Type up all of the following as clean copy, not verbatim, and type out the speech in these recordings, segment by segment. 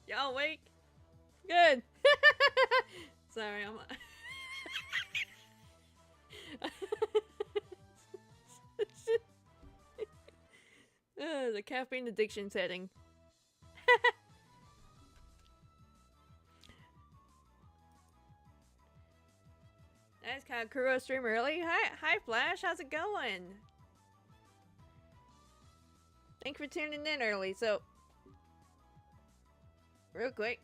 Y'all awake? Good. Sorry, I'm. The caffeine addiction setting. Nice, kind of Kuro stream early. Hi, Flash. How's it going? Thanks for tuning in early. So, real quick,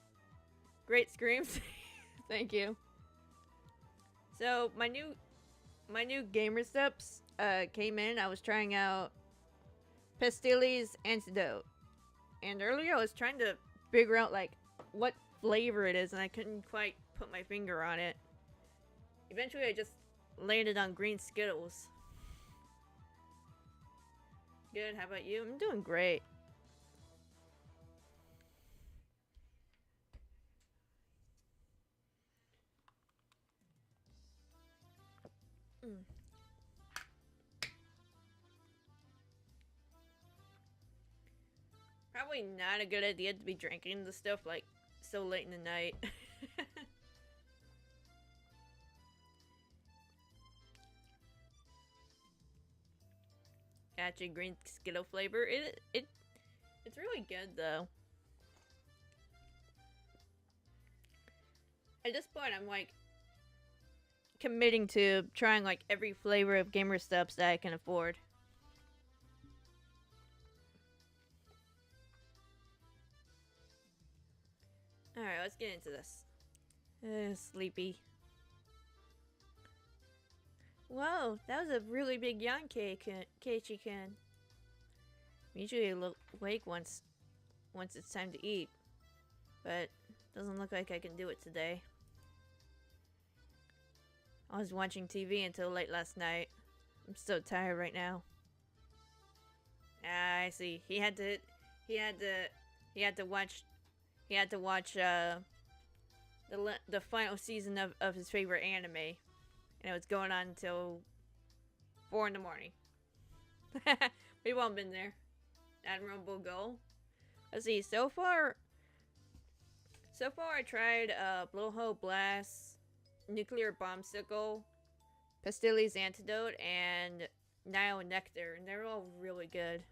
great screams. Thank you. So my new gamer steps came in. I was trying out Pastilli's Antidote, and earlier I was trying to figure out like what flavor it is, and I couldn't quite put my finger on it. Eventually, I just landed on green Skittles. Good. How about you? I'm doing great. Probably not a good idea to be drinking the stuff like so late in the night. Gotcha, green Skittle flavor. It's really good though. At this point, I'm like committing to trying like every flavor of Gamer Steps that I can afford. Alright, let's get into this. Sleepy. Whoa, that was a really big yawn, Keiichi-kun. Usually awake once it's time to eat, but doesn't look like I can do it today. I was watching TV until late last night. I'm so tired right now. Ah, I see. He had to watch the final season of his favorite anime, and it was going on until 4 in the morning. We've all been there. Admirable goal. Let's see. So far I tried Blowhole Blast, Nuclear Bombsicle, Pastilli's Antidote, and Nile Nectar, and they're all really good.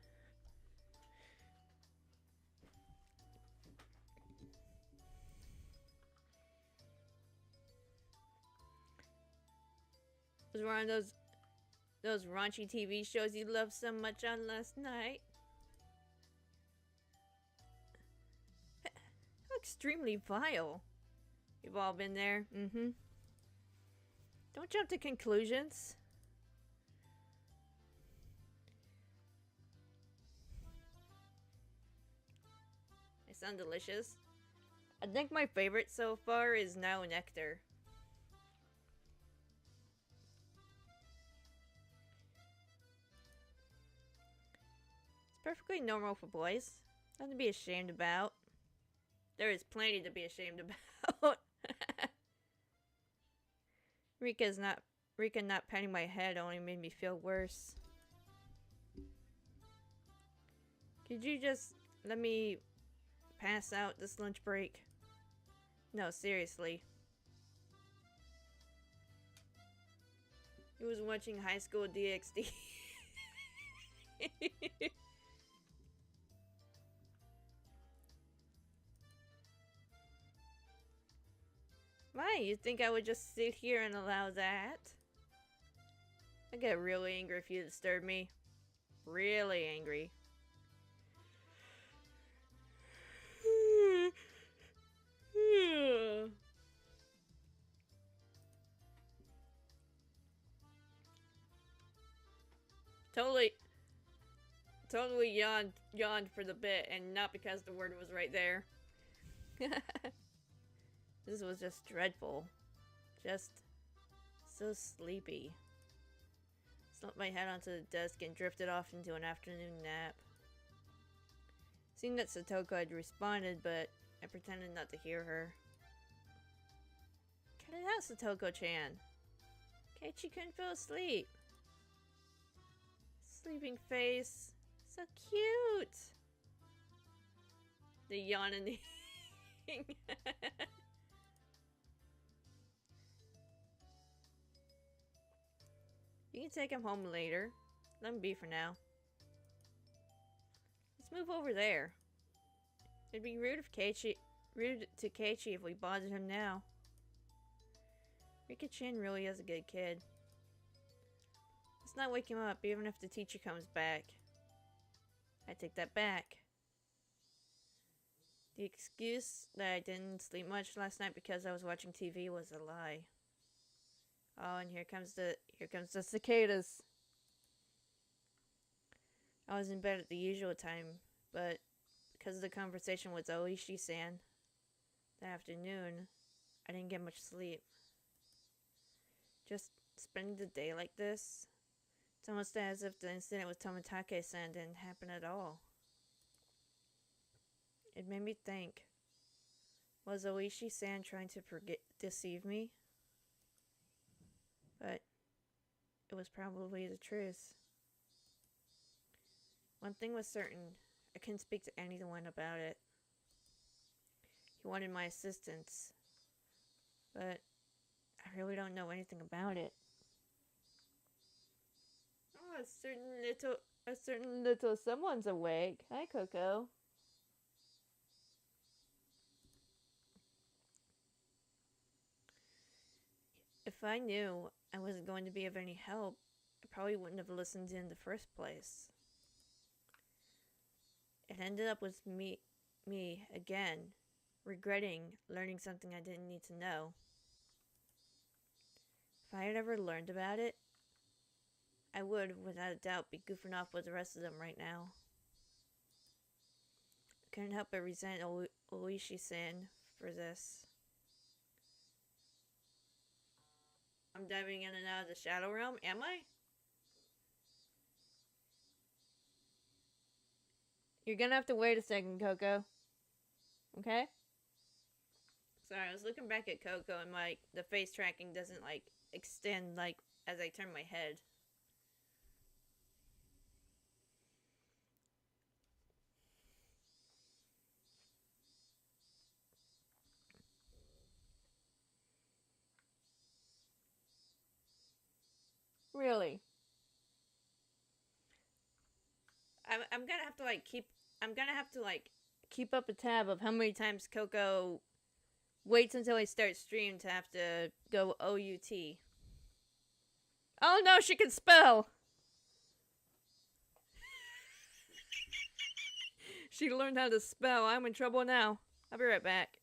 It was one of those raunchy TV shows you loved so much on last night. How extremely vile. You've all been there. Mm-hmm. Don't jump to conclusions. They sound delicious. I think my favorite so far is Nile Nectar. It's perfectly normal for boys. Nothing to be ashamed about. There is plenty to be ashamed about. Rika not patting my head only made me feel worse. Could you just let me pass out this lunch break? No, seriously. He was watching High School DxD. Why? You think I would just sit here and allow that? I get really angry if you disturb me. Really angry. Totally yawned for the bit, and not because the word was right there. This was just dreadful. Just so sleepy. Slumped my head onto the desk and drifted off into an afternoon nap. Seemed that Satoko had responded, but I pretended not to hear her. Cut it out, Satoko-chan. Keiichi couldn't fall asleep. Sleeping face. So cute. The yawning. You can take him home later. Let him be for now. Let's move over there. It'd be rude to Keiichi if we bothered him now. Rika-chan really is a good kid. Let's not wake him up, even if the teacher comes back. I take that back. The excuse that I didn't sleep much last night because I was watching TV was a lie. Oh, and here comes the cicadas. I was in bed at the usual time, but because of the conversation with Oishi-san that afternoon, I didn't get much sleep. Just spending the day like this, it's almost as if the incident with Tomitake-san didn't happen at all. It made me think, was Oishi-san trying to deceive me? But it was probably the truth. One thing was certain, I couldn't speak to anyone about it. He wanted my assistance, but I really don't know anything about it. Oh, a certain little someone's awake. Hi, Coco. If I knew I wasn't going to be of any help, I probably wouldn't have listened in the first place. It ended up with me again, regretting learning something I didn't need to know. If I had ever learned about it, I would, without a doubt, be goofing off with the rest of them right now. I couldn't help but resent Oishi-san for this. I'm diving in and out of the Shadow Realm, am I? You're gonna have to wait a second, Coco. Okay? Sorry, I was looking back at Coco and the face tracking doesn't extend as I turn my head. Really? I'm gonna have to keep up a tab of how many times Coco waits until I start stream to have to go OUT. Oh no, she can spell! She learned how to spell. I'm in trouble now. I'll be right back.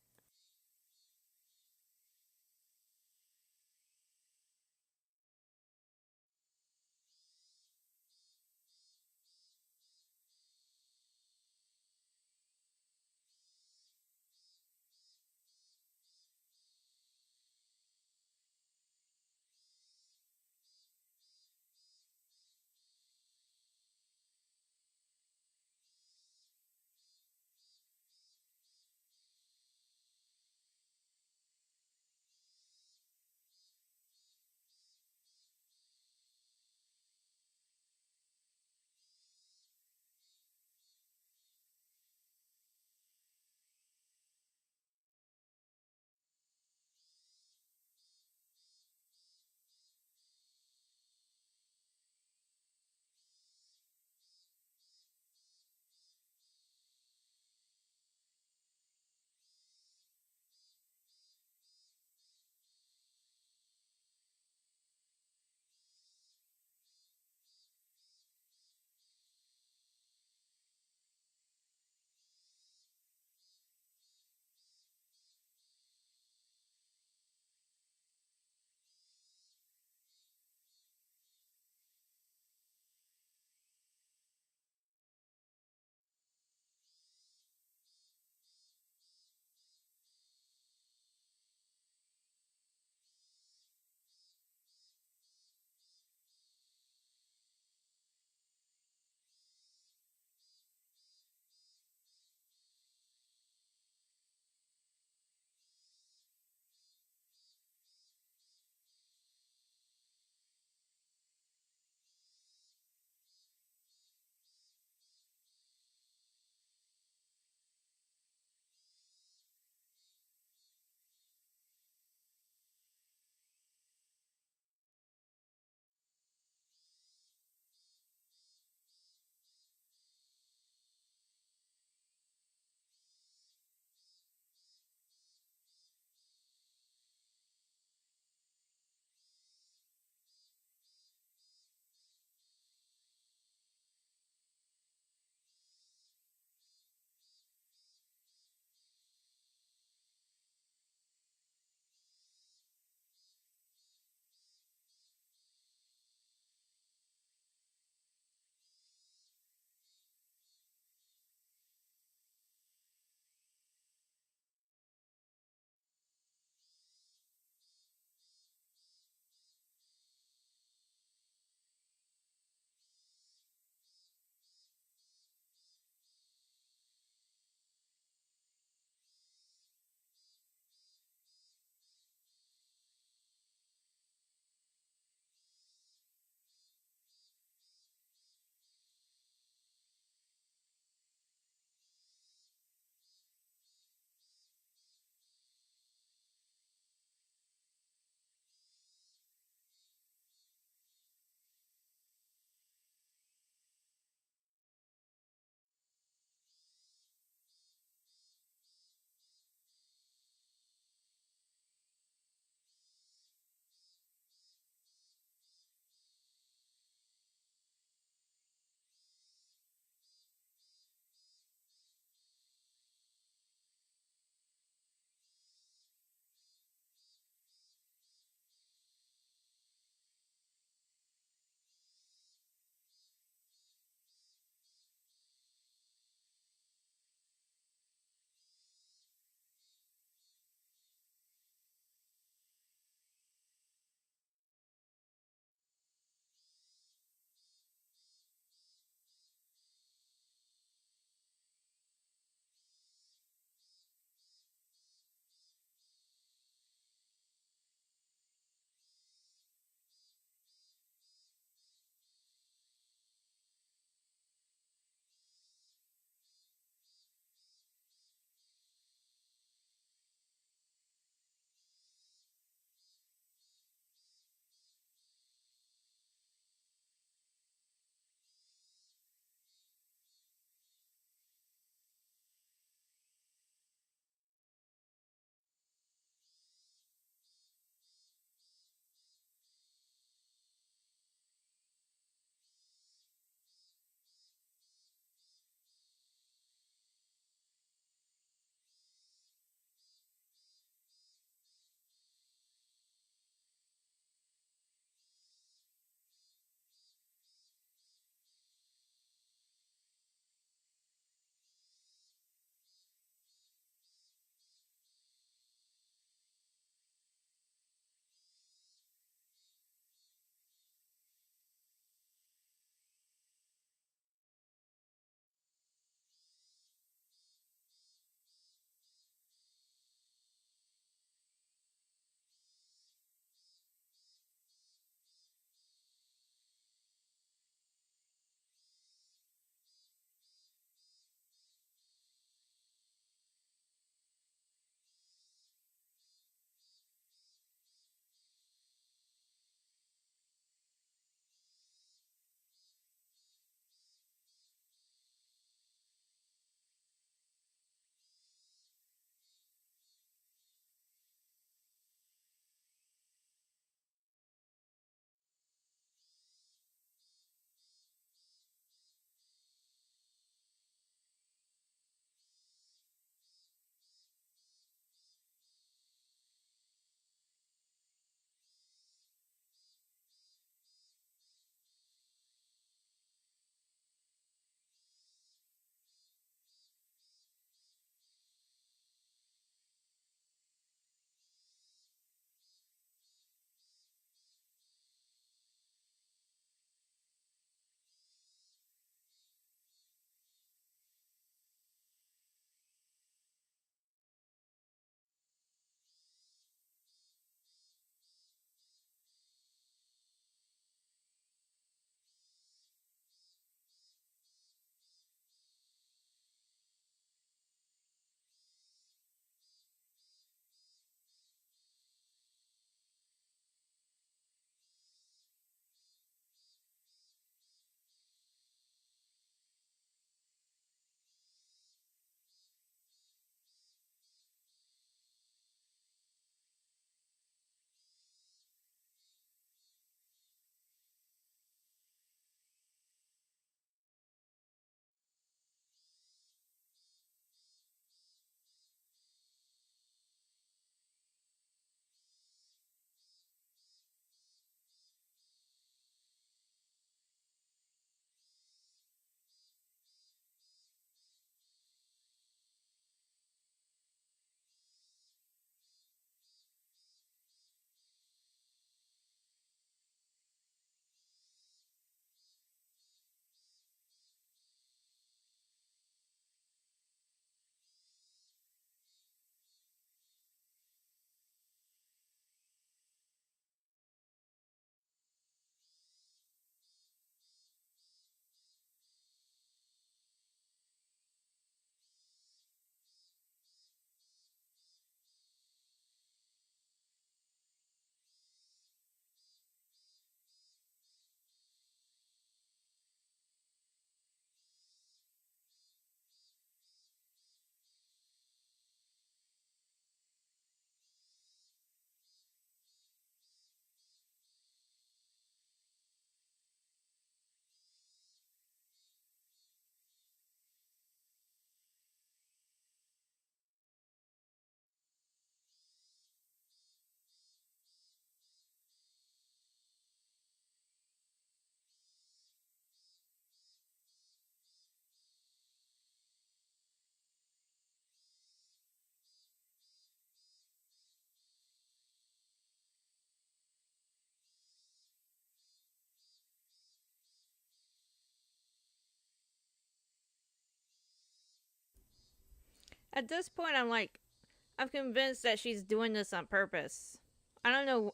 At this point, I'm convinced that she's doing this on purpose. I don't know.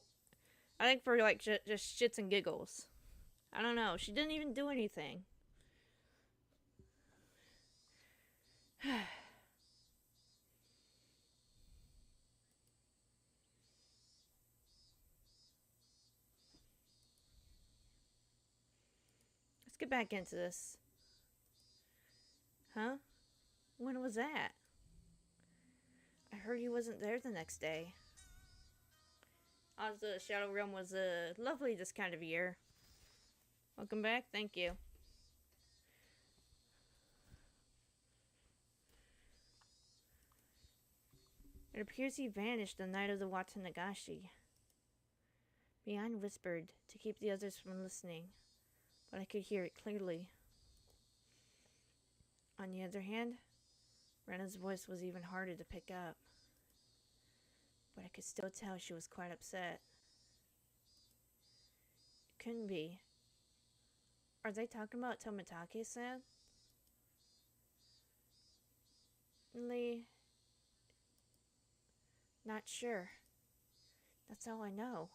I think for like just shits and giggles. I don't know. She didn't even do anything. Let's get back into this. Huh? When was that? I heard he wasn't there the next day. The Shadow Realm was lovely this kind of year. Welcome back. Thank you. It appears he vanished the night of the Watanagashi. Mian whispered to keep the others from listening, but I could hear it clearly. On the other hand, Rena's voice was even harder to pick up, but I could still tell she was quite upset. It couldn't be. Are they talking about Tomitake-san? Lee... Not sure. That's all I know.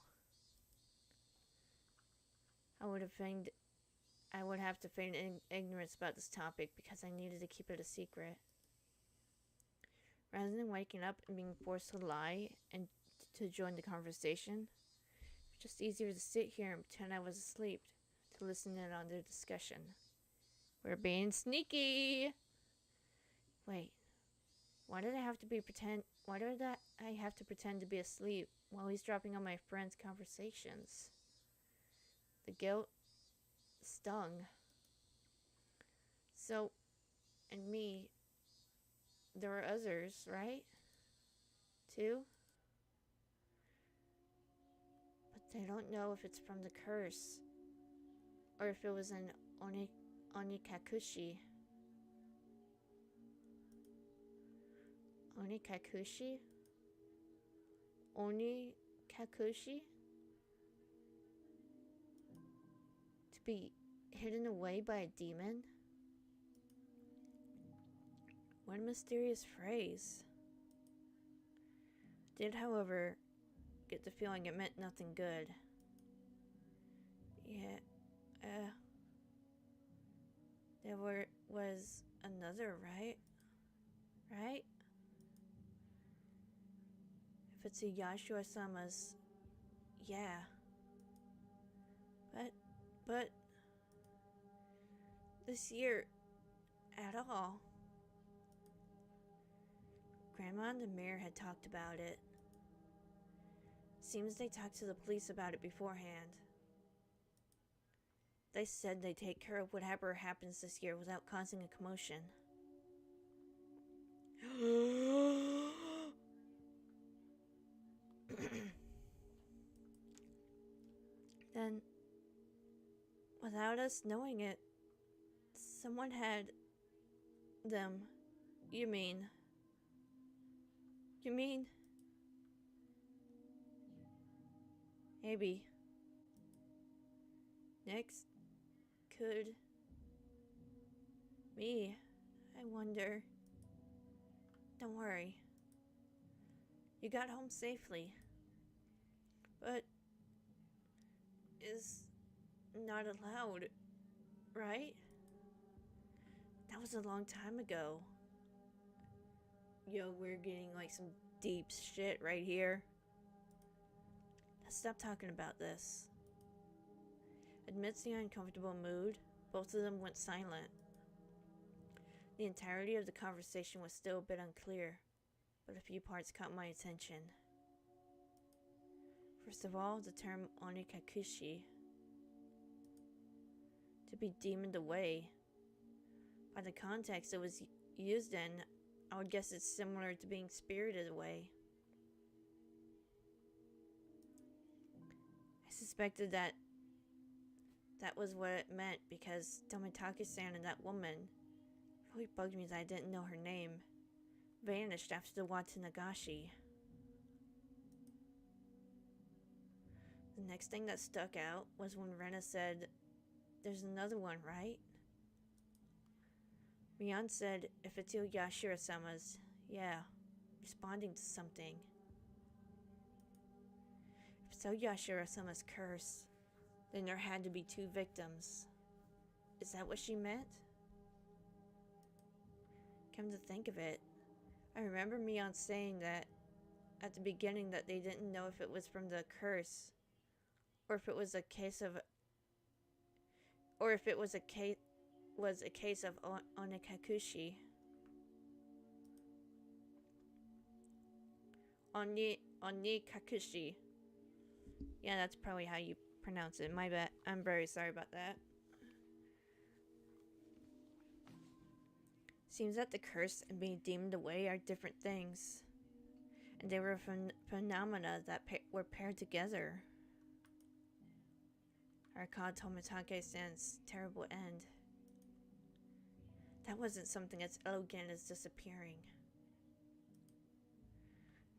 I would have to feign ignorance about this topic because I needed to keep it a secret. Rather than waking up and being forced to lie and to join the conversation, it's just easier to sit here and pretend I was asleep to listen in on their discussion. We're being sneaky! Wait. Why did I have to pretend to be asleep while he's dropping on my friends' conversations? The guilt stung. So, and me, there were others, right? Too? But they don't know if it's from the curse, or if it was an onikakushi. Onikakushi? Onikakushi? To be hidden away by a demon? What a mysterious phrase. Did, however, get the feeling it meant nothing good. Yeah, there was another, right? Right? If it's a Yashua-sama's, yeah. But, this year, at all. Grandma and the mayor had talked about it. Seems they talked to the police about it beforehand. They said they'd take care of whatever happens this year without causing a commotion. Then, without us knowing it, someone had them. You mean? Maybe. Next could me, I wonder. Don't worry. You got home safely. But is not allowed, right? That was a long time ago. Yo, we're getting like some deep shit right here. Let's stop talking about this. Amidst the uncomfortable mood, both of them went silent. The entirety of the conversation was still a bit unclear, but a few parts caught my attention. First of all, the term onikakushi. To be demoned away. By the context it was used in, I would guess it's similar to being spirited away. I suspected that was what it meant because Tomitake-san and that woman, it really bugged me that I didn't know her name, vanished after the Watanagashi. The next thing that stuck out was when Rena said, "There's another one, right?" Mian said, "If it's Yashiro-sama's, Yeah, responding to something. If so, Yashiro-sama's curse, then there had to be 2 victims. Is that what she meant? Come to think of it, I remember Mion saying that at the beginning that they didn't know if it was from the curse, or if it was a case of, or if it was a case of onikakushi. Onikakushi. Yeah, that's probably how you pronounce it. My bad. I'm very sorry about that. Seems that the curse and being deemed away are different things. And they were phenomena that were paired together. I recall Tomitake-san's terrible end. That wasn't something as elegant as disappearing.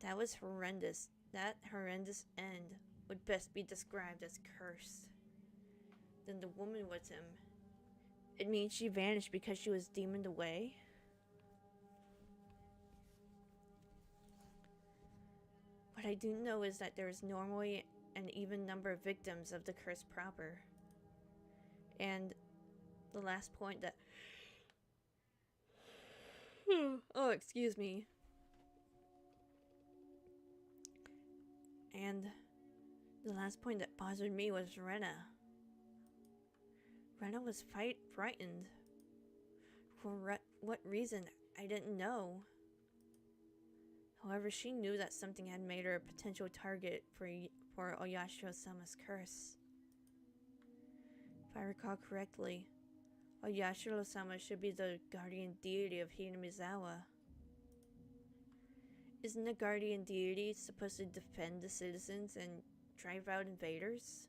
That was horrendous. That horrendous end would best be described as cursed. Then the woman with him. It means she vanished because she was demoned away? What I do know is that there is normally an even number of victims of the curse proper. And the last point that... oh, excuse me. And the last point that bothered me was Rena. Rena was frightened. For what reason, I didn't know. However, she knew that something had made her a potential target for Oyashiro-sama's curse. If I recall correctly, Oyashiro-sama should be the guardian deity of Hinamizawa. Isn't the guardian deity supposed to defend the citizens and drive out invaders?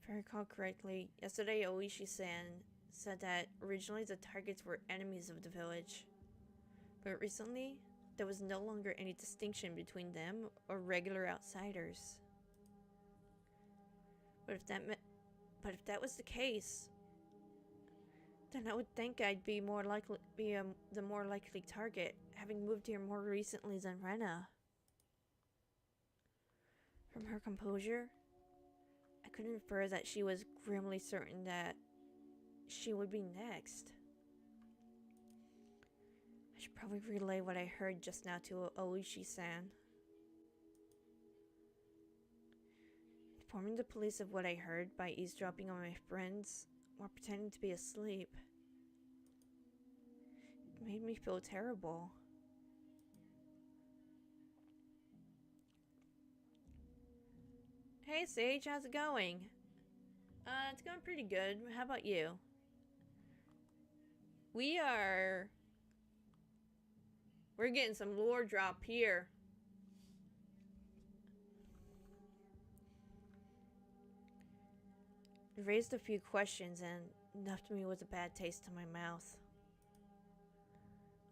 If I recall correctly, yesterday Oishi-san said that originally the targets were enemies of the village. But recently, there was no longer any distinction between them or regular outsiders. But if that was the case, then I would think I'd be the more likely target, having moved here more recently than Rena. From her composure, I could infer that she was grimly certain that she would be next. I should probably relay what I heard just now to Oishi-san. Informing the police of what I heard by eavesdropping on my friends while pretending to be asleep. It made me feel terrible. Hey Sage, how's it going? It's going pretty good. How about you? We're getting some lore drop here. It raised a few questions and left me with a bad taste in my mouth.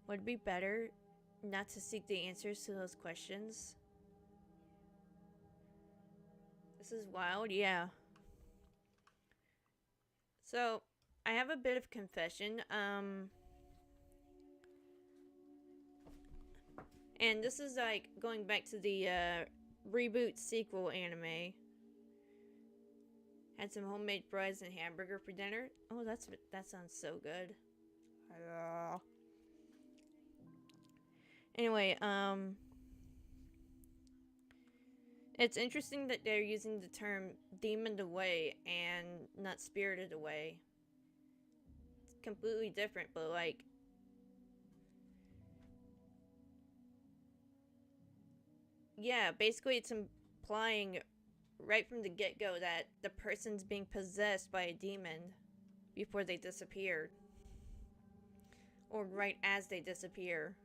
Would it be better not to seek the answers to those questions? This is wild, yeah. So, I have a bit of confession. And this is like going back to the reboot sequel anime. Had some homemade fries and hamburger for dinner. Oh, that sounds so good. Anyway, it's interesting that they're using the term demoned away and not spirited away. It's completely different, but like, yeah, basically it's implying right from the get-go that the person's being possessed by a demon before they disappeared. Or right as they disappear.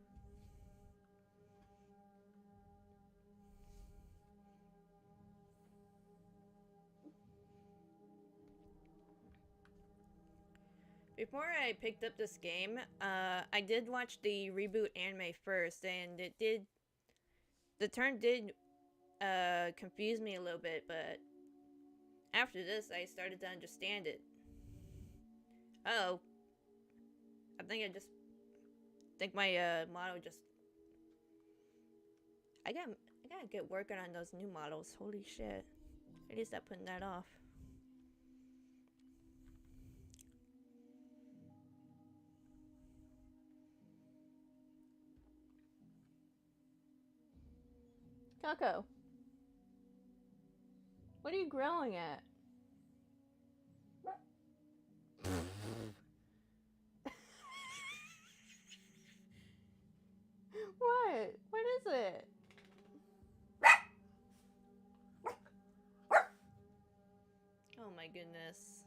Before I picked up this game, I did watch the reboot anime first, and the turn did confuse me a little bit, but after this, I started to understand it. Oh, I think I just think my model just. I gotta get working on those new models. Holy shit! I need to stop putting that off. Coco, what are you growling at? What? What is it? Oh my goodness.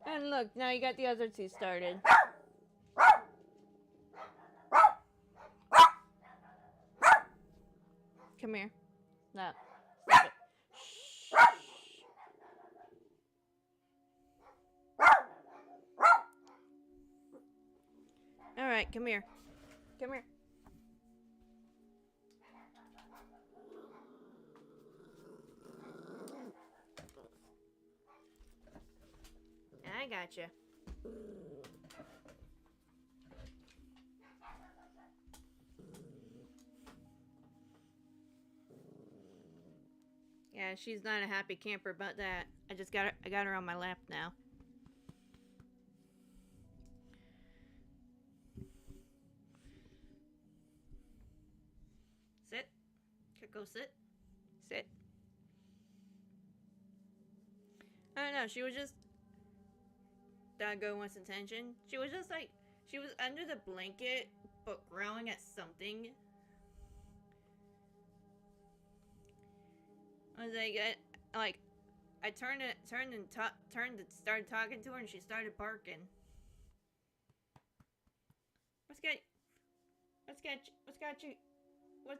And look, now you got the other two started. Come here. No. Stop it. Shh. Alright, come here. Come here. I gotcha. Yeah, she's not a happy camper about that. I got her on my lap now. Sit. Go sit. Sit. I don't know, she was just Doggo wants attention. She was just like she was under the blanket but growling at something. I was like I turned and started talking to her, and she started barking. What's got you? What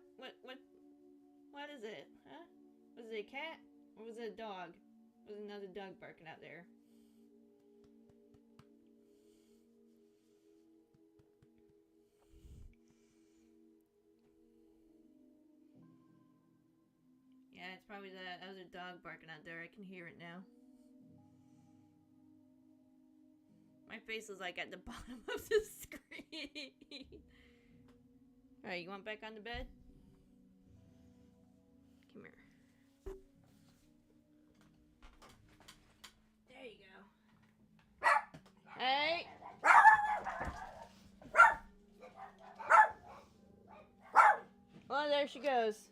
is it? Huh? Was it a cat or was it a dog? Was another dog barking out there? Yeah, it's probably the other dog barking out there. I can hear it now. My face is like at the bottom of the screen. Alright, you want back on the bed? Come here. There you go. Hey! Oh, there she goes.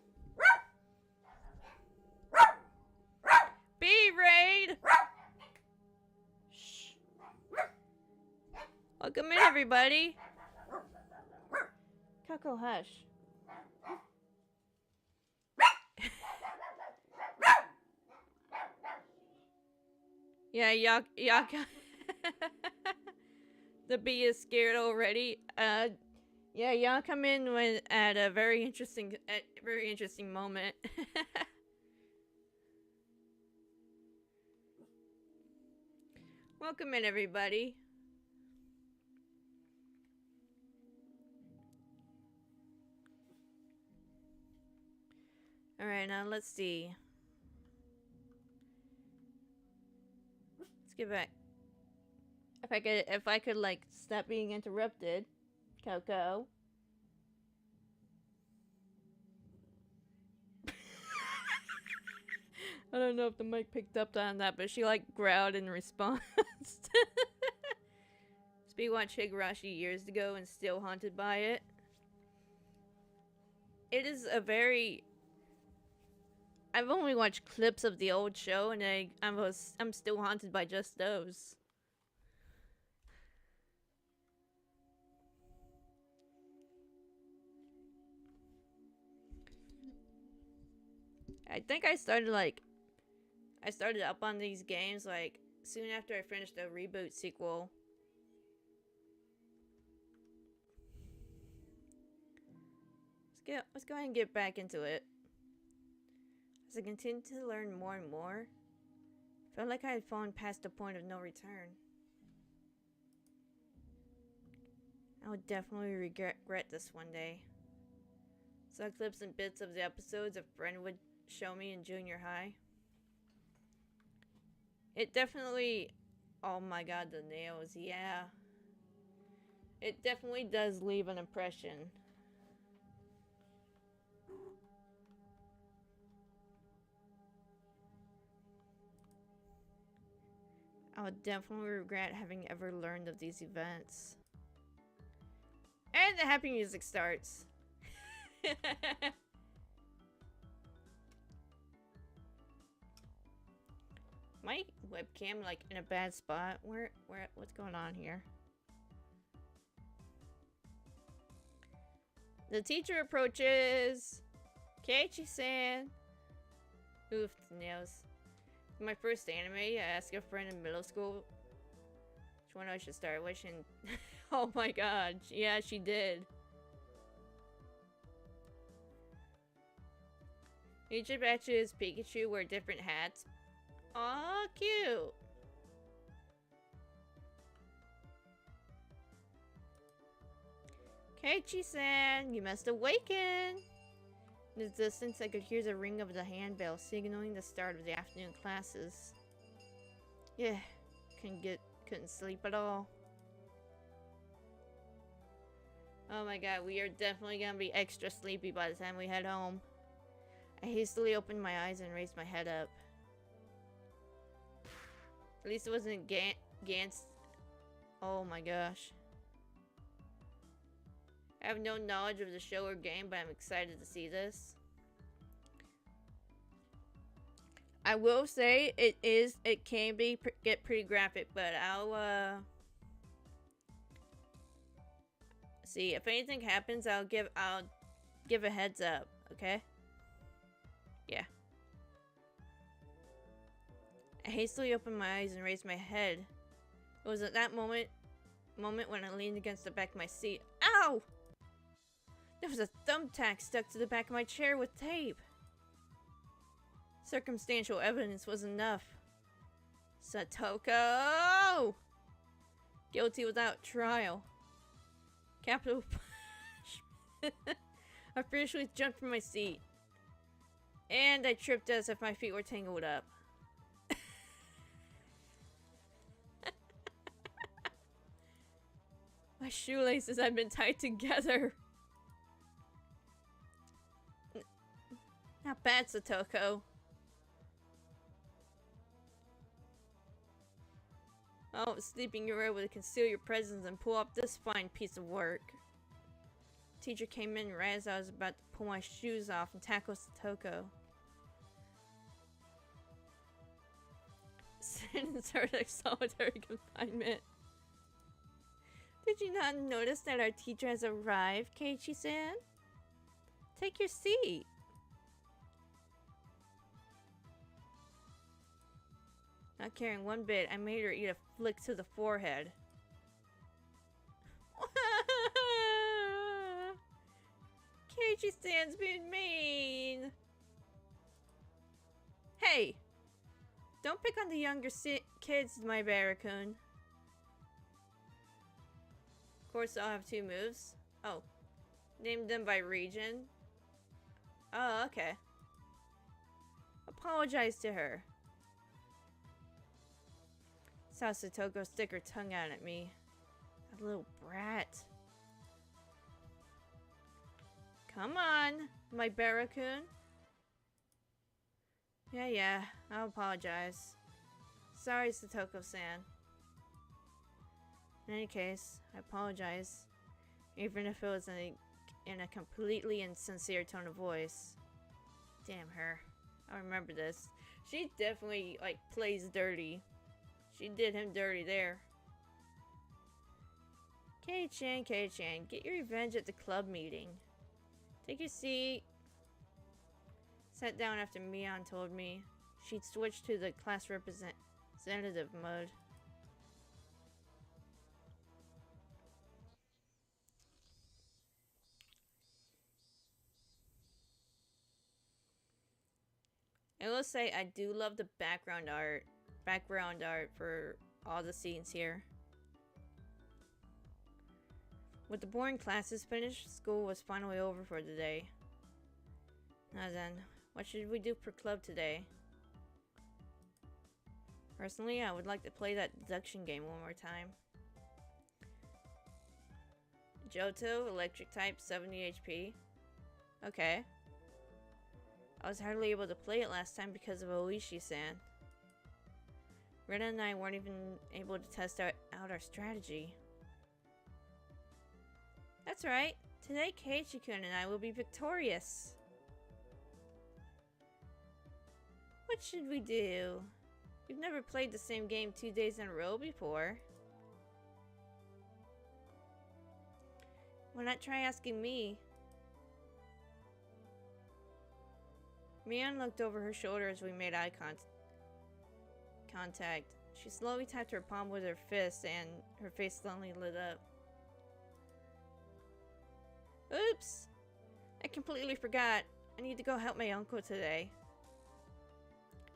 B-Raid! Shh. Welcome in, everybody. Coco, hush. Yeah, y'all the bee is scared already. Yeah, y'all come in when at a very interesting moment. Welcome in, everybody. All right, now let's see. Let's get back. If I could like stop being interrupted, Coco. I don't know if the mic picked up on that, but she like growled in response. Speed watched Higurashi years ago and still haunted by it. It is a very. I've only watched clips of the old show, and I'm still haunted by just those. I think I started up on these games like soon after I finished the reboot sequel. Let's go ahead and get back into it. As I continued to learn more and more, I felt like I had fallen past the point of no return. I would definitely regret this one day. Saw clips and bits of the episodes a friend would show me in junior high. It definitely... Oh my god, the nails, yeah. It definitely does leave an impression. I would definitely regret having ever learned of these events. And the happy music starts. My webcam like in a bad spot. What's going on here? The teacher approaches. Keiichi-san. Oof, nails. My first anime, I asked a friend in middle school which one I should start watching. Oh my god, yeah, she did. Each of batches Pikachu wear different hats. Aw, cute. Keiichi-san, you must awaken. In the distance, I could hear the ring of the handbell signaling the start of the afternoon classes. Yeah, couldn't sleep at all. Oh my god, we are definitely gonna be extra sleepy by the time we head home. I hastily opened my eyes and raised my head up. At least it wasn't Gantz. Oh my gosh. I have no knowledge of the show or game, but I'm excited to see this. I will say it can get pretty graphic, but I'll see if anything happens. I'll give a heads up. Okay. Yeah. I hastily opened my eyes and raised my head. It was at that moment when I leaned against the back of my seat. Ow! There was a thumbtack stuck to the back of my chair with tape. Circumstantial evidence was enough. Satoko! Guilty without trial. Capital punishment. I furiously jumped from my seat. And I tripped as if my feet were tangled up. My shoelaces had been tied together. Not bad, Satoko. Oh, sleeping, you were able to conceal your presence and pull off this fine piece of work. Teacher came in right as I was about to pull my shoes off and tackle Satoko. Sentence her to solitary confinement. Did you not notice that our teacher has arrived, Keiichi-san? Take your seat. Not caring one bit, I made her eat a flick to the forehead. Keiichi-san's being mean. Hey! Don't pick on the younger kids, my Barracoon. Of course, I'll have 2 moves. Oh. Named them by region. Oh, okay. Apologize to her. Saw Satoko stick her tongue out at me. That little brat. Come on, my Barracoon. Yeah, I'll apologize. Sorry, Satoko-san. In any case, I apologize. Even if it was in a completely insincere tone of voice. Damn her. I remember this. She definitely, like, plays dirty. She did him dirty there. Kei-chan, get your revenge at the club meeting. Take your seat. Sat down after Mion told me she'd switched to the class representative mode. I will say I do love the background art for all the scenes here. With the boring classes finished, school was finally over for the day. Now then, what should we do for club today? Personally, I would like to play that deduction game one more time. Johto, electric type, 70 HP. Okay. I was hardly able to play it last time because of Oishi-san. Rena and I weren't even able to test out our strategy. That's right. Today, Keiichi-kun and I will be victorious. What should we do? We've never played the same game 2 days in a row before. Why not try asking me? Mian looked over her shoulder as we made eye contact. She slowly tapped her palm with her fist and her face suddenly lit up. Oops! I completely forgot. I need to go help my uncle today.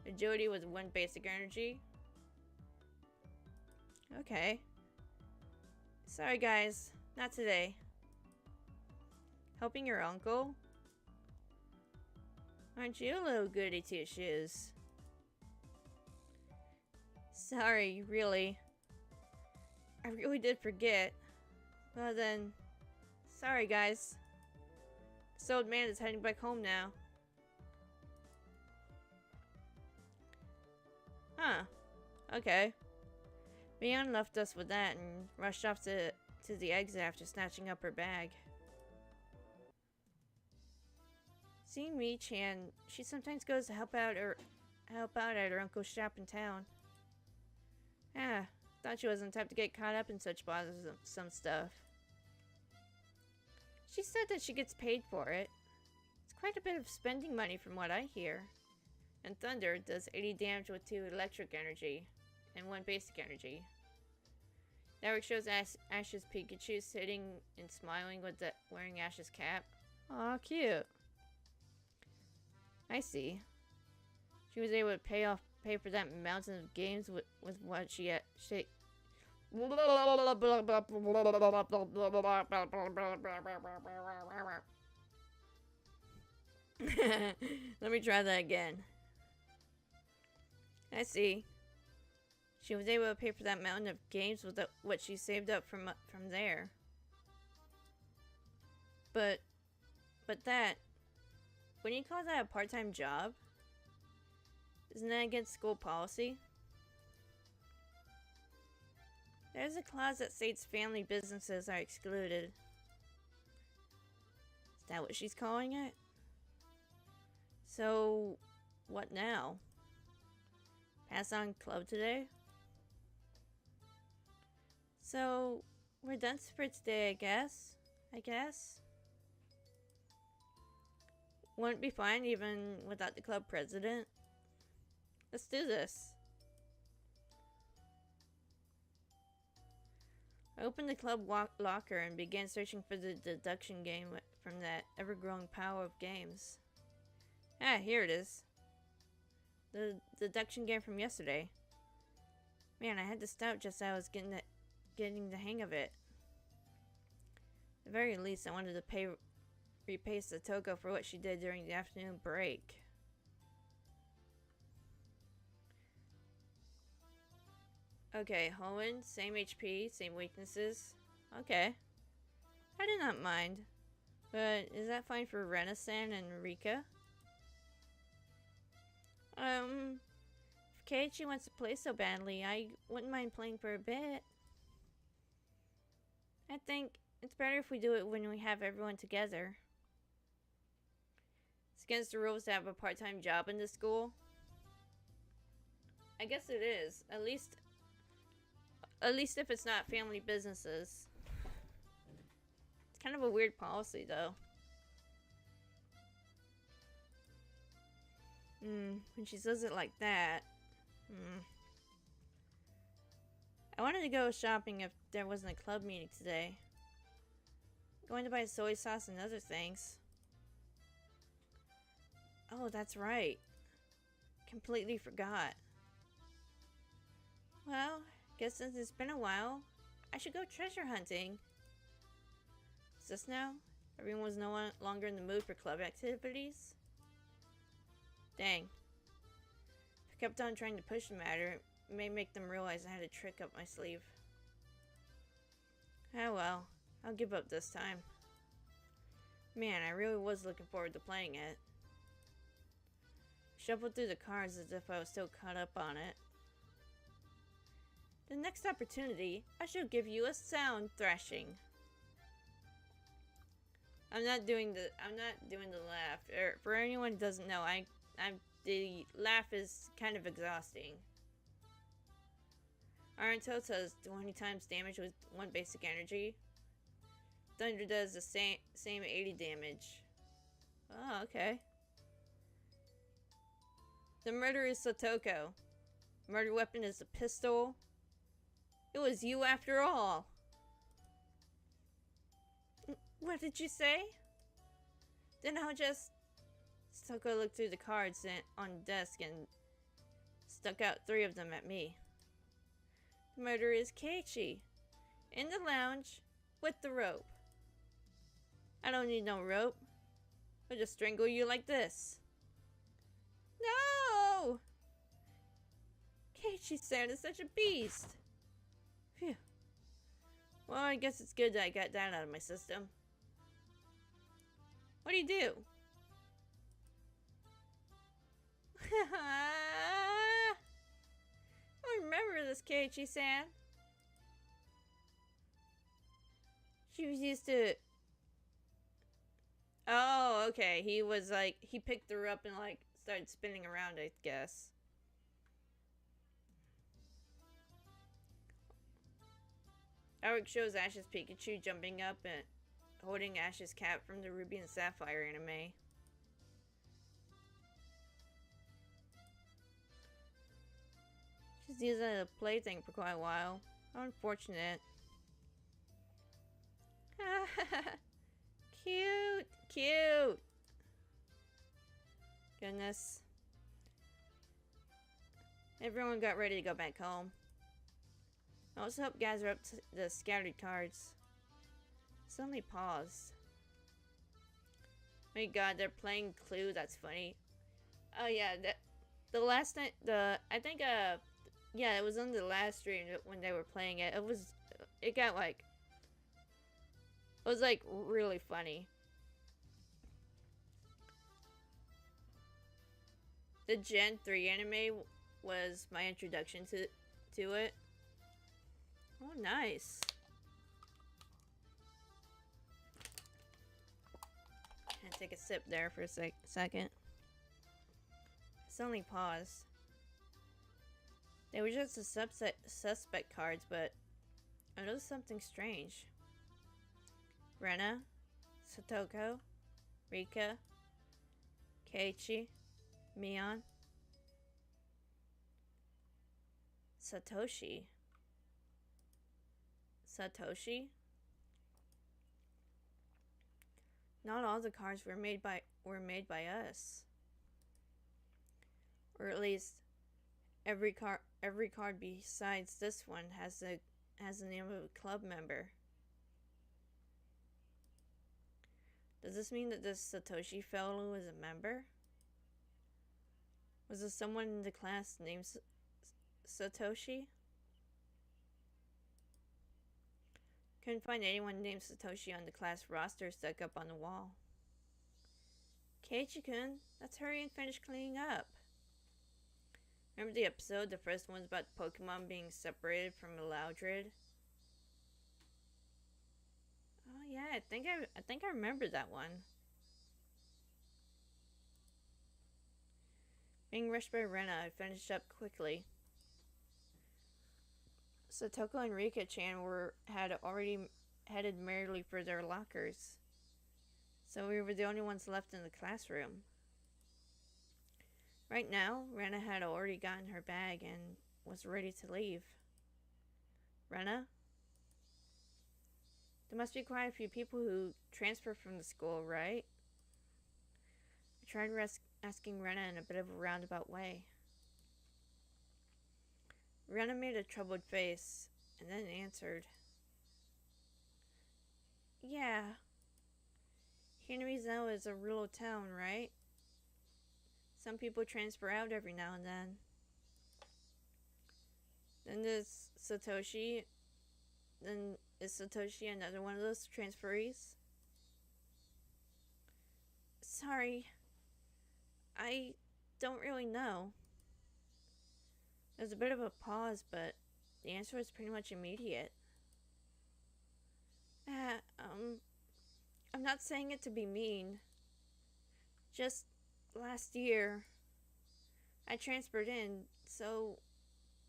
Agility was 1 basic energy. Okay. Sorry guys, not today. Helping your uncle? Aren't you a little goody two shoes? Sorry, really. I really did forget. Well then, sorry guys. This old man is heading back home now. Huh. Okay. Mian left us with that and rushed off to the exit after snatching up her bag. Seeing Mi-chan, she sometimes goes to help out at her uncle's shop in town. Ah, thought she wasn't the type to get caught up in such bothersome stuff. She said that she gets paid for it. It's quite a bit of spending money from what I hear. And Thunder does 80 damage with 2 electric energy and 1 basic energy. Network shows Ash's Pikachu sitting and smiling wearing Ash's cap. Aw, cute. I see. She was able to pay for that mountain of games with what she had. Let me try that again. I see. She was able to pay for that mountain of games with what she saved up from there. But that, wouldn't you call that a part-time job? Isn't that against school policy? There's a clause that states family businesses are excluded. Is that what she's calling it? So, what now? Pass on club today? So, we're done for today, I guess. Wouldn't it be fine even without the club president? Let's do this. I opened the club locker and began searching for the deduction game from that ever-growing pile of games. Ah, here it is. The deduction game from yesterday. Man, I had to stop just as I was getting the hang of it. At the very least, I wanted to repay Satoko for what she did during the afternoon break. Okay, Hoenn, same HP, same weaknesses. Okay. I did not mind. But is that fine for Rena-san and Rika? If Keiichi wants to play so badly, I wouldn't mind playing for a bit. I think it's better if we do it when we have everyone together. It's against the rules to have a part-time job in this school. I guess it is. At least if it's not family businesses. It's kind of a weird policy, though. When she says it like that. I wanted to go shopping if there wasn't a club meeting today. Going to buy soy sauce and other things. Oh, that's right. Completely forgot. Well, guess since it's been a while, I should go treasure hunting. Is this now? Everyone was no longer in the mood for club activities? Dang. If I kept on trying to push the matter, it may make them realize I had a trick up my sleeve. Ah well, I'll give up this time. Man, I really was looking forward to playing it. Shuffled through the cards as if I was still caught up on it. The next opportunity, I shall give you a sound thrashing. I'm not doing the laugh. For anyone who doesn't know, the laugh is kind of exhausting. Iron Toe does 20 times damage with 1 basic energy. Thunder does the same 80 damage. Oh, okay. The murder is Satoko. Murder weapon is a pistol. It was you after all. What did you say? Then I'll just... Satoko looked through the cards on the desk and stuck out 3 of them at me. The murderer is Keiichi. In the lounge with the rope. I don't need no rope. I'll just strangle you like this. No! Keiichi-san is such a beast. Phew. Well, I guess it's good that I got that out of my system. What do you do? I remember this Keiichi-san. She was used to... Oh, okay. He was like... He picked her up and like started spinning around, I guess. Eric shows Ash's Pikachu jumping up and holding Ash's cap from the Ruby and Sapphire anime. She's used it as a plaything for quite a while. How unfortunate. Cute! Cute! Goodness. Everyone got ready to go back home. I also helped gather up the scattered cards. Suddenly paused. My god, they're playing Clue. That's funny. Oh yeah, the last night, I think yeah, it was on the last stream when they were playing it. It was like really funny. The Gen 3 anime was my introduction to it. Oh, nice. And take a sip there for a second. Suddenly paused. They were just the suspect cards, but I noticed something strange. Rena, Satoko, Rika, Keiichi, Mion, Satoshi. Satoshi? Not all the cards were made by us. Or at least every card besides this one has the name of a club member. Does this mean that this Satoshi fellow is a member? Was there someone in the class named Satoshi? Couldn't find anyone named Satoshi on the class roster stuck up on the wall. Keiichi-kun, let's hurry and finish cleaning up. Remember the episode, the first one's about Pokemon being separated from a Loudred? Oh yeah, I think I remember that one. Being rushed by Rena, I finished up quickly. Satoko and Rika-chan had already headed merrily for their lockers, so we were the only ones left in the classroom. Right now, Rena had already gotten her bag and was ready to leave. Rena? There must be quite a few people who transfer from the school, right? I tried asking Rena in a bit of a roundabout way. Rena made a troubled face, and then answered. Yeah. Hinamizo is a rural town, right? Some people transfer out every now and then. Then this Satoshi, Then is Satoshi another one of those transferees? Sorry, I don't really know. There's a bit of a pause, but the answer was pretty much immediate. Uh, um, I'm not saying it to be mean. Just last year, I transferred in, so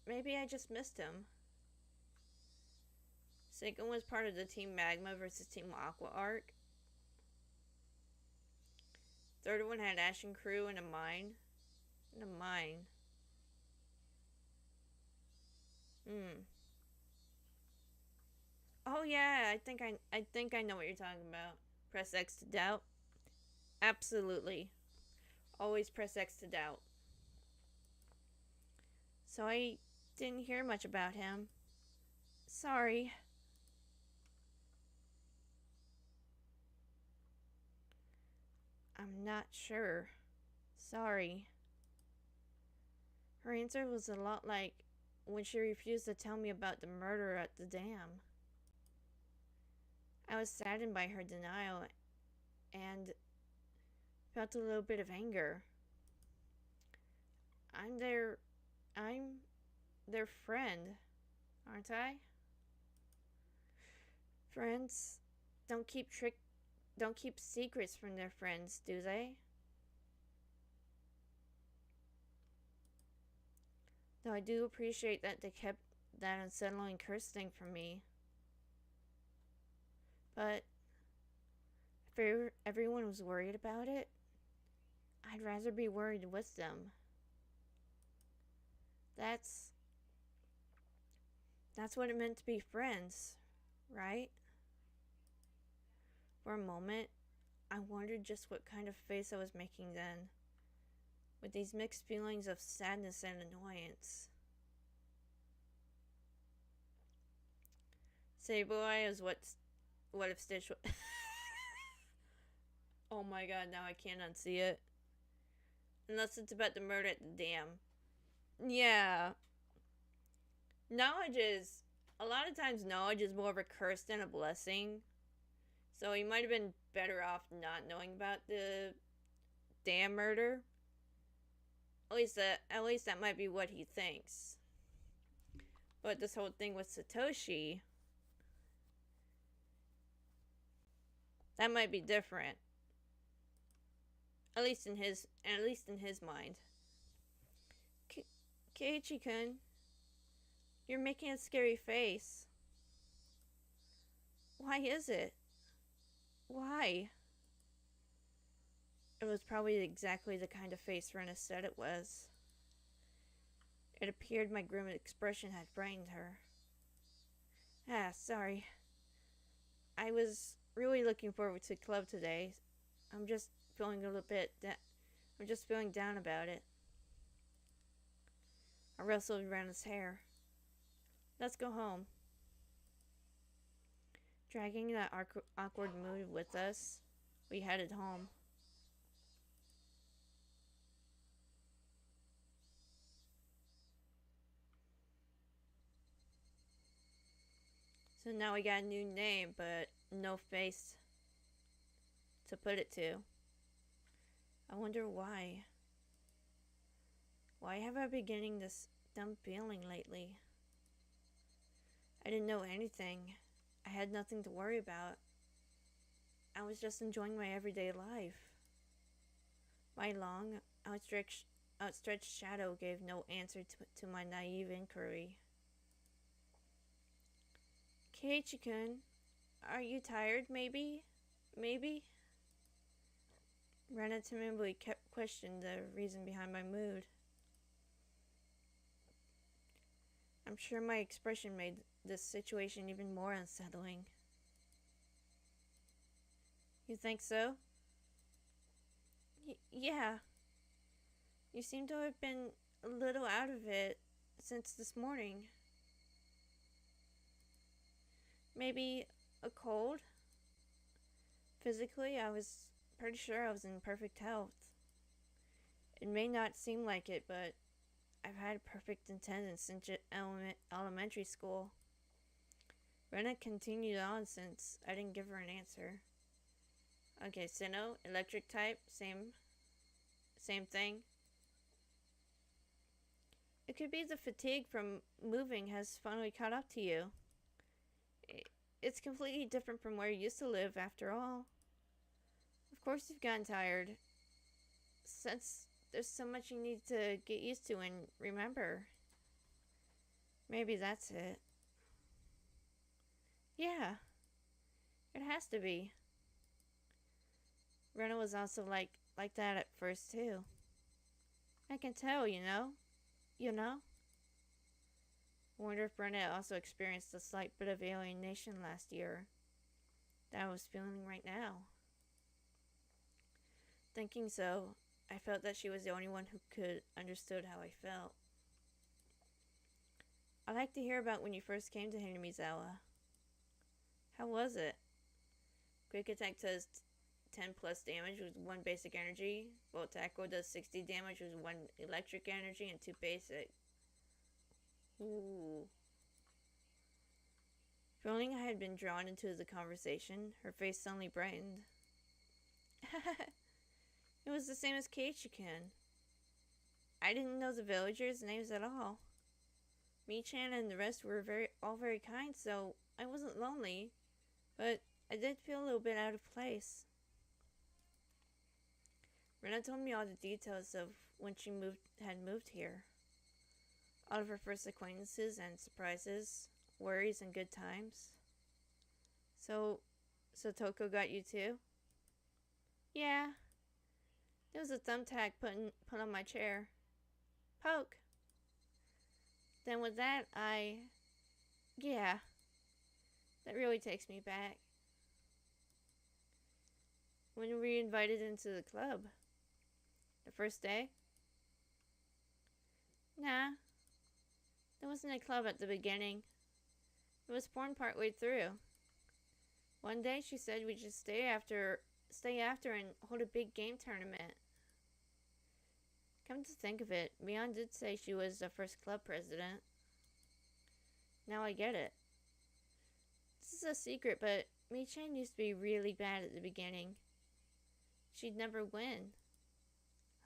maybe I just missed him. Second was part of the Team Magma versus Team Aqua arc. Third one had Ash and crew in a mine. In a mine. Oh yeah, I think I know what you're talking about. Press X to doubt. Absolutely. Always press X to doubt. So I didn't hear much about him. Sorry. I'm not sure. Sorry. Her answer was a lot like when she refused to tell me about the murder at the dam. I was saddened by her denial and felt a little bit of anger. I'm their I'm their friend, aren't I? Friends don't keep secrets from their friends, do they? Though I do appreciate that they kept that unsettling curse thing from me. But if everyone was worried about it, I'd rather be worried with them. That's that's what it meant to be friends, right? For a moment, I wondered just what kind of face I was making then, with these mixed feelings of sadness and annoyance. Say boy is what if Stitch Oh my god, now I can't unsee it. Unless it's about the murder at the dam. Yeah. Knowledge is a lot of times knowledge is more of a curse than a blessing. So he might have been better off not knowing about the dam murder. At least that might be what he thinks. But this whole thing with Satoshi, that might be different. At least in his mind. Keiichi-kun, you're making a scary face. Why is it? Why? It was probably exactly the kind of face Rena said it was. It appeared my grim expression had frightened her. Sorry. I was really looking forward to club today. I'm just feeling a little bit I'm just feeling down about it. I rustled around his hair. Let's go home. Dragging that awkward mood with us, we headed home. So now we got a new name, but no face to put it to. I wonder why. Why have I been getting this dumb feeling lately? I didn't know anything. I had nothing to worry about. I was just enjoying my everyday life. My long, outstretched shadow gave no answer to my naive inquiry. Keiichi-kun, are you tired, maybe? Maybe? Rena timidly questioned the reason behind my mood. I'm sure my expression made this situation even more unsettling. You think so? Yeah. You seem to have been a little out of it since this morning. Maybe a cold? Physically, I was pretty sure I was in perfect health. It may not seem like it, but I've had perfect attendance since elementary school. Rena continued on since I didn't give her an answer. Okay, Sinnoh, electric type, same thing. It could be the fatigue from moving has finally caught up to you. It's completely different from where you used to live, after all. Of course you've gotten tired, since there's so much you need to get used to and remember. Maybe that's it. Yeah, it has to be. Rena was also like that at first too. I can tell, you know? You know? I wonder if Rena also experienced a slight bit of alienation last year that I was feeling right now. Thinking so, I felt that she was the only one who could understood how I felt. I'd like to hear about when you first came to Hinamizawa. How was it? Quick attack does 10 plus damage with 1 basic energy, while Tackle does 60 damage with 1 electric energy and 2 basic. Ooh. Feeling I had been drawn into the conversation, her face suddenly brightened. It was the same as Keiichi-kun. I didn't know the villagers' names at all. Mii-chan and the rest were all very kind, so I wasn't lonely, but I did feel a little bit out of place. Rena told me all the details of when she had moved here. All of her first acquaintances and surprises, worries and good times. So Toko got you too? Yeah. There was a thumbtack put on my chair. Poke. Then with that, yeah. That really takes me back. When were we invited into the club? The first day? Nah. There wasn't a club at the beginning. It was formed partway through. One day she said we should stay after and hold a big game tournament. Come to think of it, Mion did say she was the first club president. Now I get it. This is a secret, but Mii-chan used to be really bad at the beginning. She'd never win.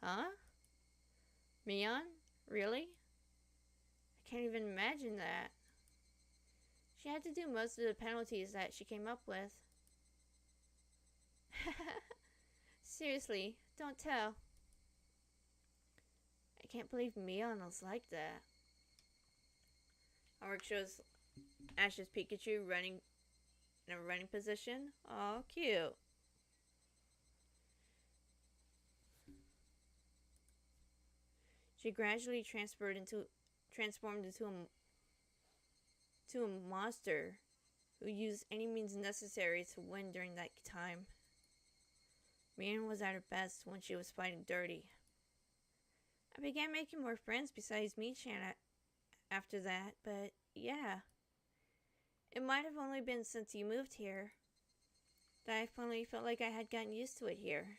Huh? Mion? Really? I can't even imagine that. She had to do most of the penalties that she came up with. Seriously, don't tell. I can't believe Mion was like that. Our work shows Ash's Pikachu running in a running position. Aw, cute. She gradually transformed into a monster who used any means necessary to win during that time. Mion was at her best when she was fighting dirty. I began making more friends besides Mii-chan after that, but yeah. It might have only been since you moved here that I finally felt like I had gotten used to it here.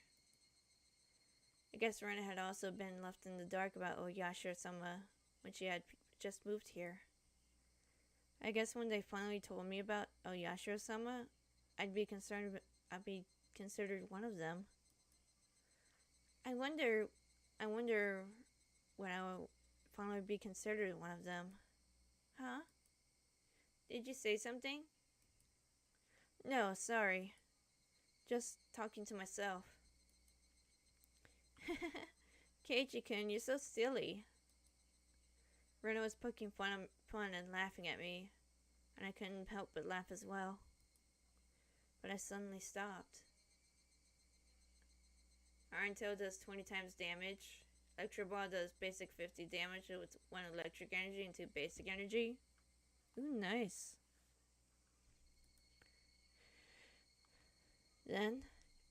I guess Rena had also been left in the dark about Oyashiro-sama when she had just moved here. I guess when they finally told me about Oyashiro-sama, I'd be considered one of them. I wonder when I will finally be considered one of them. Huh? Did you say something? No, sorry. Just talking to myself. Keiichi-kun, you're so silly. Rena was poking fun and laughing at me, and I couldn't help but laugh as well. But I suddenly stopped. Iron Tail does 20 times damage. Electro Ball does basic 50 damage with 1 electric energy and 2 basic energy. Ooh, nice. Then,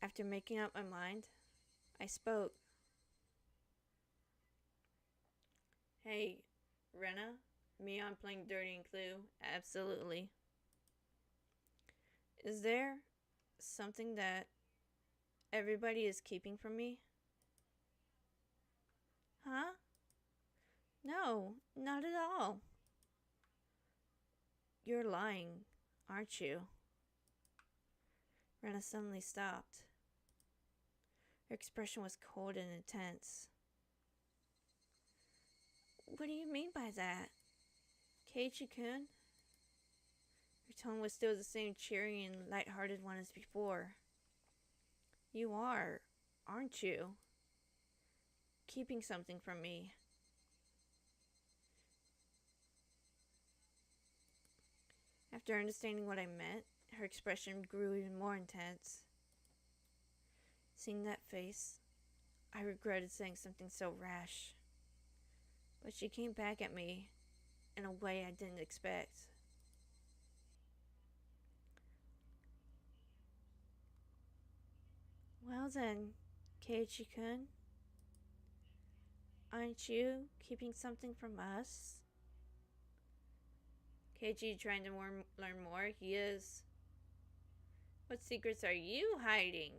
after making up my mind, I spoke. Hey, Rena? Mion playing dirty in Clue? Absolutely. Is there something that everybody is keeping from me? Huh? No, not at all. You're lying. Aren't you? Rena suddenly stopped. Her expression was cold and intense. What do you mean by that? Keiichi-kun? Her tone was still the same cheery and light-hearted one as before. You are, aren't you? Keeping something from me. After understanding what I meant, her expression grew even more intense. Seeing that face, I regretted saying something so rash. But she came back at me in a way I didn't expect. Well then, Keiichi-kun, aren't you keeping something from us? Keiichi trying to learn more. He is. What secrets are you hiding?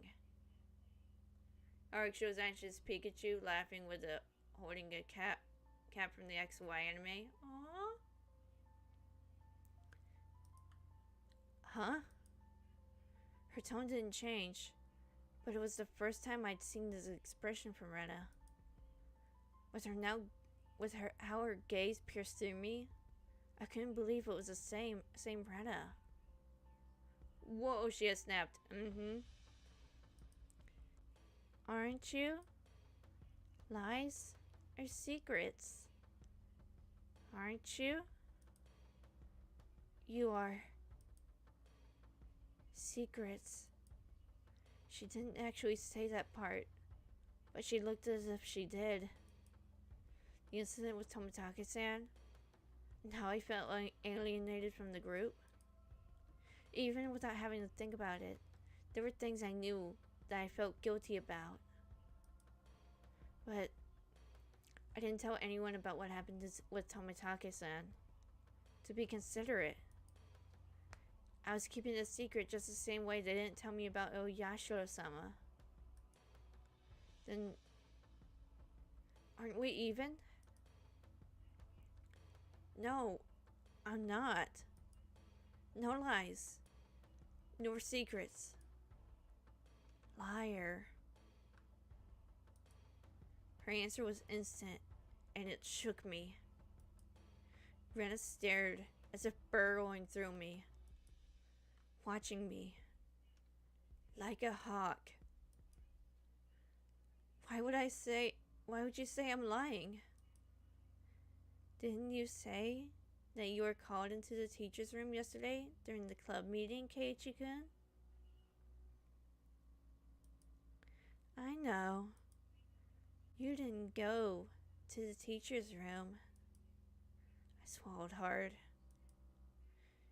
Arik shows anxious Pikachu laughing with holding a cap from the XY anime. Aww. Huh? Her tone didn't change, but it was the first time I'd seen this expression from Rena. How her gaze pierced through me, I couldn't believe it was the same Rena. Whoa, she has snapped. Aren't you? Lies or secrets? Aren't you? You are. Secrets. She didn't actually say that part, but she looked as if she did. The incident with Tomitake-san, and how I felt alienated from the group. Even without having to think about it, there were things I knew that I felt guilty about. But I didn't tell anyone about what happened with Tomitake-san. To be considerate. I was keeping it a secret just the same way they didn't tell me about Yashiro-sama. Then, aren't we even? No, I'm not. No lies. Nor secrets. Liar. Her answer was instant, and it shook me. Rena stared as if burrowing through me, watching me like a hawk. Why would you say I'm lying? Didn't you say that you were called into the teacher's room yesterday during the club meeting, Keiichi-kun? I know. You didn't go to the teacher's room. I swallowed hard.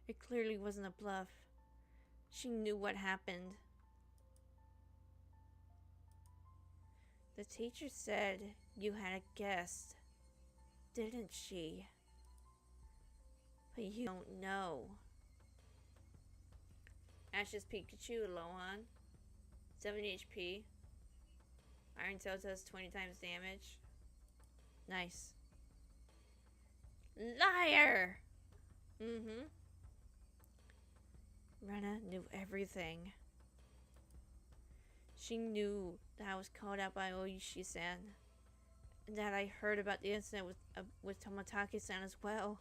It clearly wasn't a bluff. She knew what happened. The teacher said you had a guest, didn't she? But you don't know. Ash's Pikachu low on 7 HP. Iron Tail does 20 times damage. Nice. Liar! Rena knew everything. She knew that I was called out by Oyushi-san, and that I heard about the incident with Tomitake-san as well.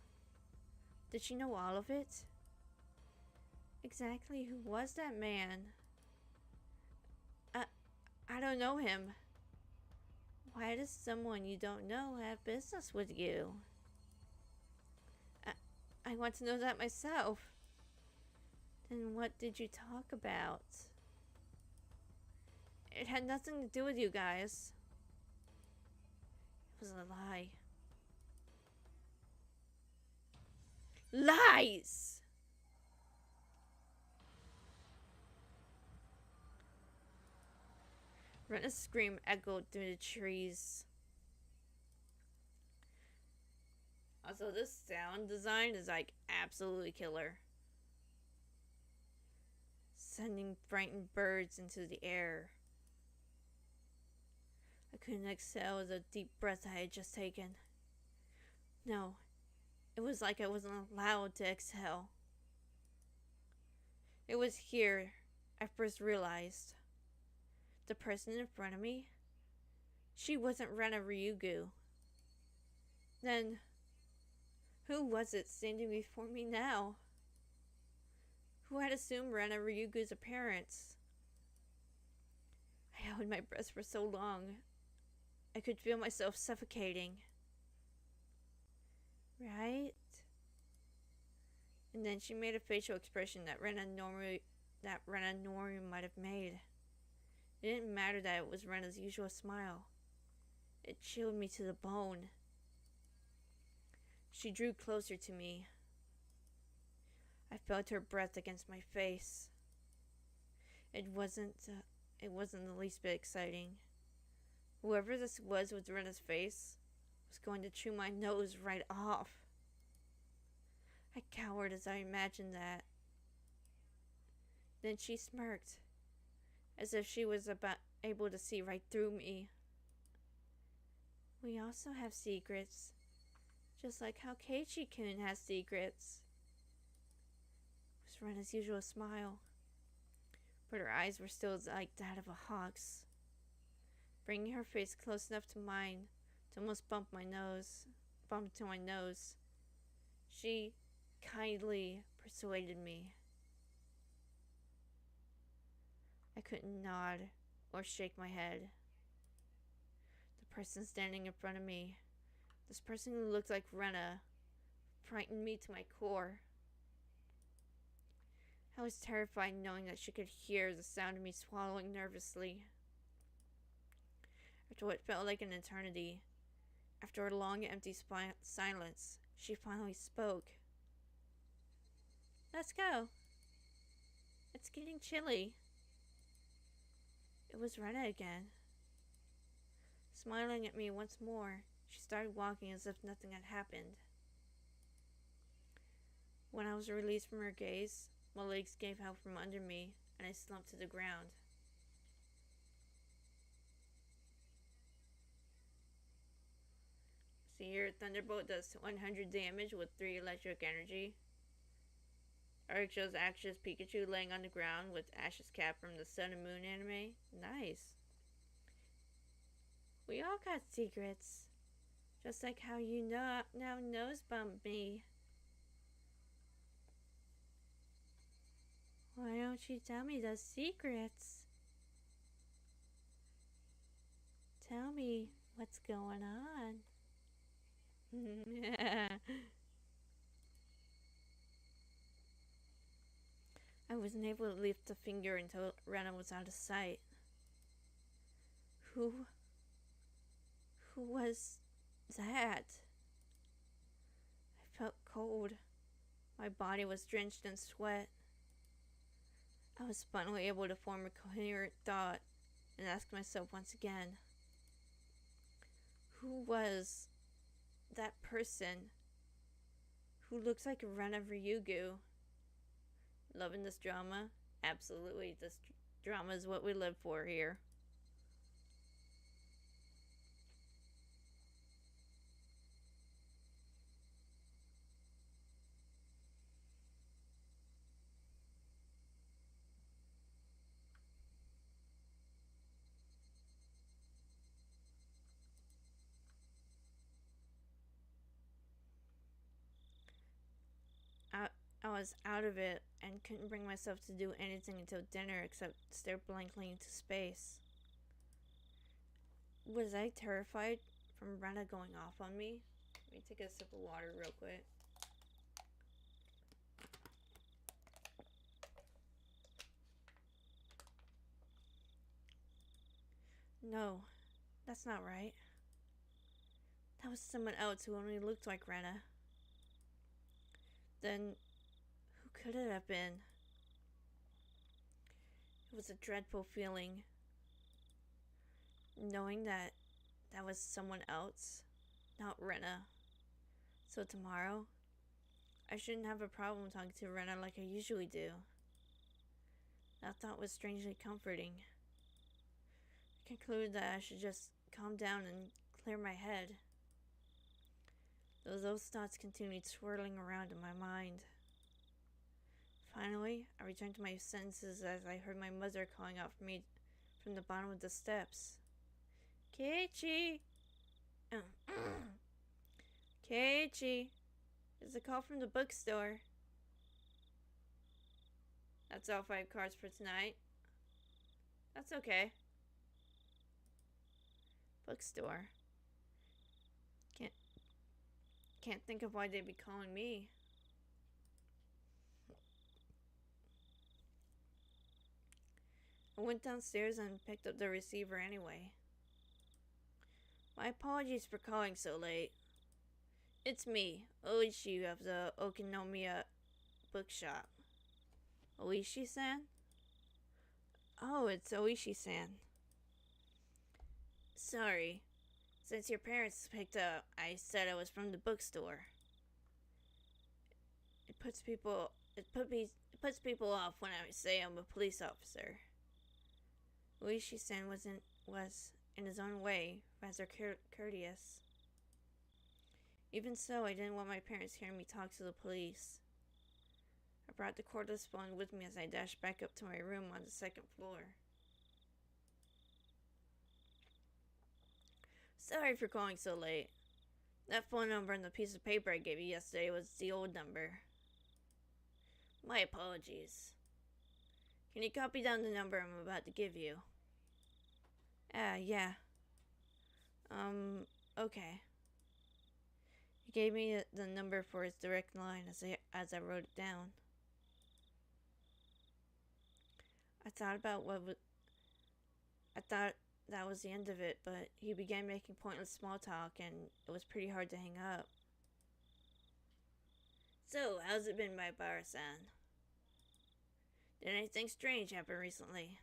Did she know all of it? Exactly who was that man? I don't know him. Why does someone you don't know have business with you? I want to know that myself. Then what did you talk about? It had nothing to do with you guys. It was a lie. Lies! Rena's scream echoed through the trees. Also, this sound design is like absolutely killer. Sending frightened birds into the air. I couldn't exhale the deep breath I had just taken. No, it was like I wasn't allowed to exhale. It was here I first realized the person in front of me, she wasn't Rena Ryugu. Then, who was it standing before me now? Who had assumed Rena Ryugu's appearance? I held my breath for so long, I could feel myself suffocating. Right? And then she made a facial expression that Rena normally might have made. It didn't matter that it was Rena's usual smile. It chilled me to the bone. She drew closer to me. I felt her breath against my face. It wasn't the least bit exciting. Whoever this was with Rena's face was going to chew my nose right off. I cowered as I imagined that. Then she smirked, as if she was able to see right through me. We also have secrets, just like how Keiichi-kun has secrets. It was Rena's usual smile, but her eyes were still like that of a hawk's, bringing her face close enough to mine to almost bump into my nose. She kindly persuaded me. I couldn't nod or shake my head. The person standing in front of me, this person who looked like Rena, frightened me to my core. I was terrified knowing that she could hear the sound of me swallowing nervously. After what felt like an eternity, after a long empty silence, she finally spoke. Let's go. It's getting chilly. It was Rena again. Smiling at me once more, she started walking as if nothing had happened. When I was released from her gaze, my legs gave out from under me, and I slumped to the ground. See here, Thunderbolt does 100 damage with 3 electric energy. Arc shows Ash's Pikachu laying on the ground with Ash's cap from the Sun and Moon anime. Nice. We all got secrets. Just like how you now nose bump me. Why don't you tell me the secrets? Tell me what's going on. I wasn't able to lift a finger until Rena was out of sight. Who was that? I felt cold. My body was drenched in sweat. I was finally able to form a coherent thought and ask myself once again, who was that person who looks like Rena Ryugu? Loving this drama? Absolutely. This drama is what we live for here. I was out of it and couldn't bring myself to do anything until dinner except stare blankly into space. Was I terrified from Rena going off on me? Let me take a sip of water real quick. No, that's not right. That was someone else who only looked like Rena. Then, who could it have been? It was a dreadful feeling, knowing that was someone else, not Rena. So tomorrow, I shouldn't have a problem talking to Rena like I usually do. That thought was strangely comforting. I concluded that I should just calm down and clear my head. Though those thoughts continued swirling around in my mind. Finally, I returned to my senses as I heard my mother calling out for me from the bottom of the steps. Keiichi! Keiichi! It's a call from the bookstore. That's all 5 cards for tonight. That's okay. Bookstore. Can't think of why they'd be calling me. I went downstairs and picked up the receiver anyway. My apologies for calling so late. It's me, Oishi of the Okinomiya bookshop. Oishi-san? Oh, it's Oishi-san. Sorry. Since your parents picked up, I said I was from the bookstore. It puts people off when I say I'm a police officer. Oishi-san was in his own way rather courteous. Even so, I didn't want my parents hearing me talk to the police. I brought the cordless phone with me as I dashed back up to my room on the 2nd floor. Sorry for calling so late. That phone number on the piece of paper I gave you yesterday was the old number. My apologies. Can you copy down the number I'm about to give you? Yeah. Okay. He gave me the number for his direct line as I wrote it down. I thought that was the end of it, but he began making pointless small talk, and it was pretty hard to hang up. So, how's it been, my Bara-san? Did anything strange happen recently?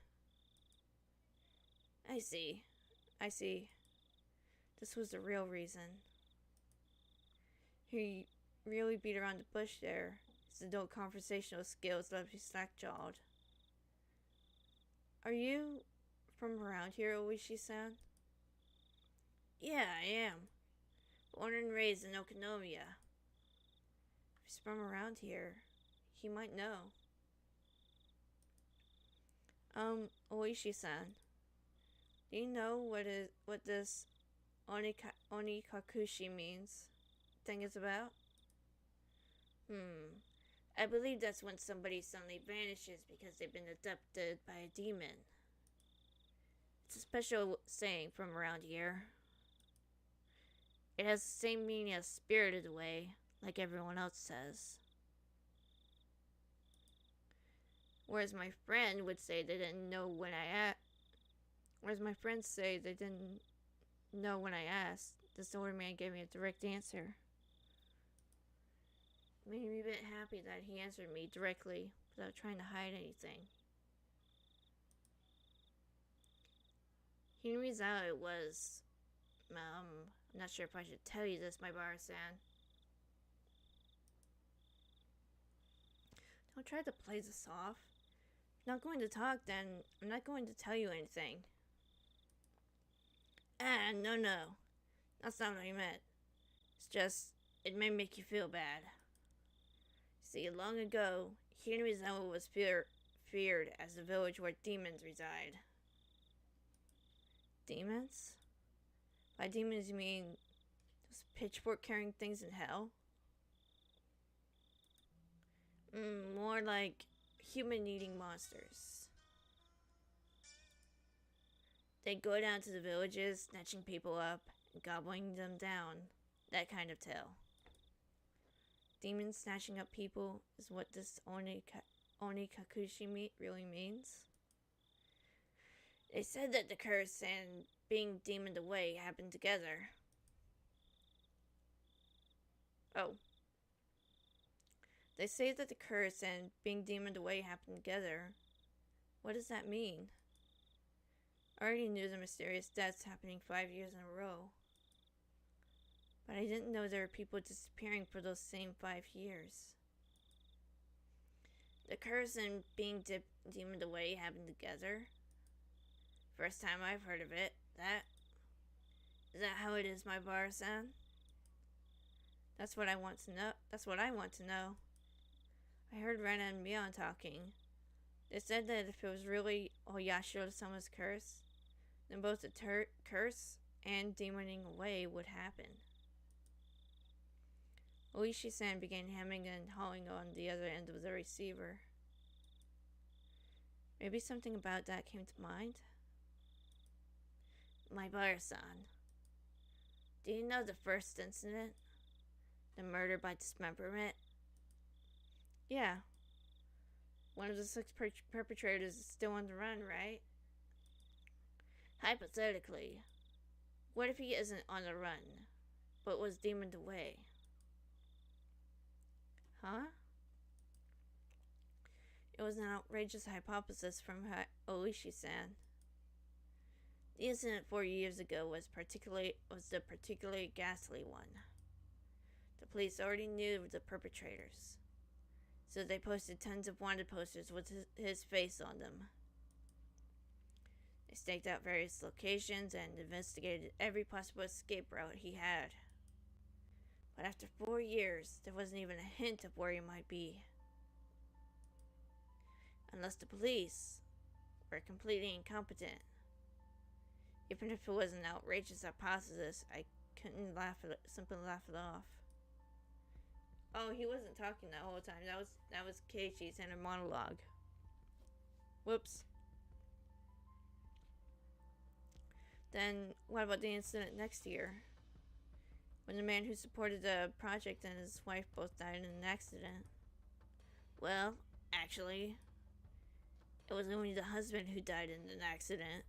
I see. This was the real reason. He really beat around the bush there. His adult conversational skills left me slack-jawed. Are you from around here, Oishi-san? Yeah, I am. Born and raised in Okinomiya. If he's from around here, he might know. Oishi-san, do you know what this Onikakushi thing is about? I believe that's when somebody suddenly vanishes because they've been abducted by a demon. It's a special saying from around here. It has the same meaning as spirited away, like everyone else says. Whereas my friend would say they didn't know when I asked. This older man gave me a direct answer. It made me a bit happy that he answered me directly without trying to hide anything. Here's how it was. I'm not sure if I should tell you this, my Bara-san. Don't try to play this off. If you're not going to talk, then I'm not going to tell you anything. No. That's not what I meant. It's just, it may make you feel bad. See, long ago, Higurashi was feared as the village where demons reside. Demons? By demons you mean those pitchfork-carrying things in hell? More like human-eating monsters. They go down to the villages, snatching people up, and gobbling them down. That kind of tale. Demons snatching up people is what this Onikakushi really means. They said that the curse and being demoned away happened together. Oh. They say that the curse and being demoned away happened together. What does that mean? I already knew the mysterious deaths happening 5 years in a row. But I didn't know there were people disappearing for those same 5 years. The curse and being demoned away happened together. First time I've heard of it. Is that how it is, my Bara-san? That's what I want to know. I heard Rena and Mion talking. They said that if it was really Oyashiro-sama's curse, then both the curse and demoning away would happen. Oishi-san began hemming and hawing on the other end of the receiver. Maybe something about that came to mind? My bar-san, do you know the first incident? The murder by dismemberment? Yeah. One of the 6 perpetrators is still on the run, right? Hypothetically, what if he isn't on the run, but was demoned away? Huh? It was an outrageous hypothesis from Oishi-san. The incident 4 years ago was the particularly ghastly one. The police already knew the perpetrators, so they posted tons of wanted posters with his face on them. They staked out various locations and investigated every possible escape route he had. But after 4 years, there wasn't even a hint of where he might be. Unless the police were completely incompetent. Even if it was an outrageous hypothesis, I couldn't simply laugh it off. Oh, he wasn't talking that whole time. That was Keiichi's inner monologue. Whoops. Then, what about the incident next year? When the man who supported the project and his wife both died in an accident? Well, actually, it was only the husband who died in an accident.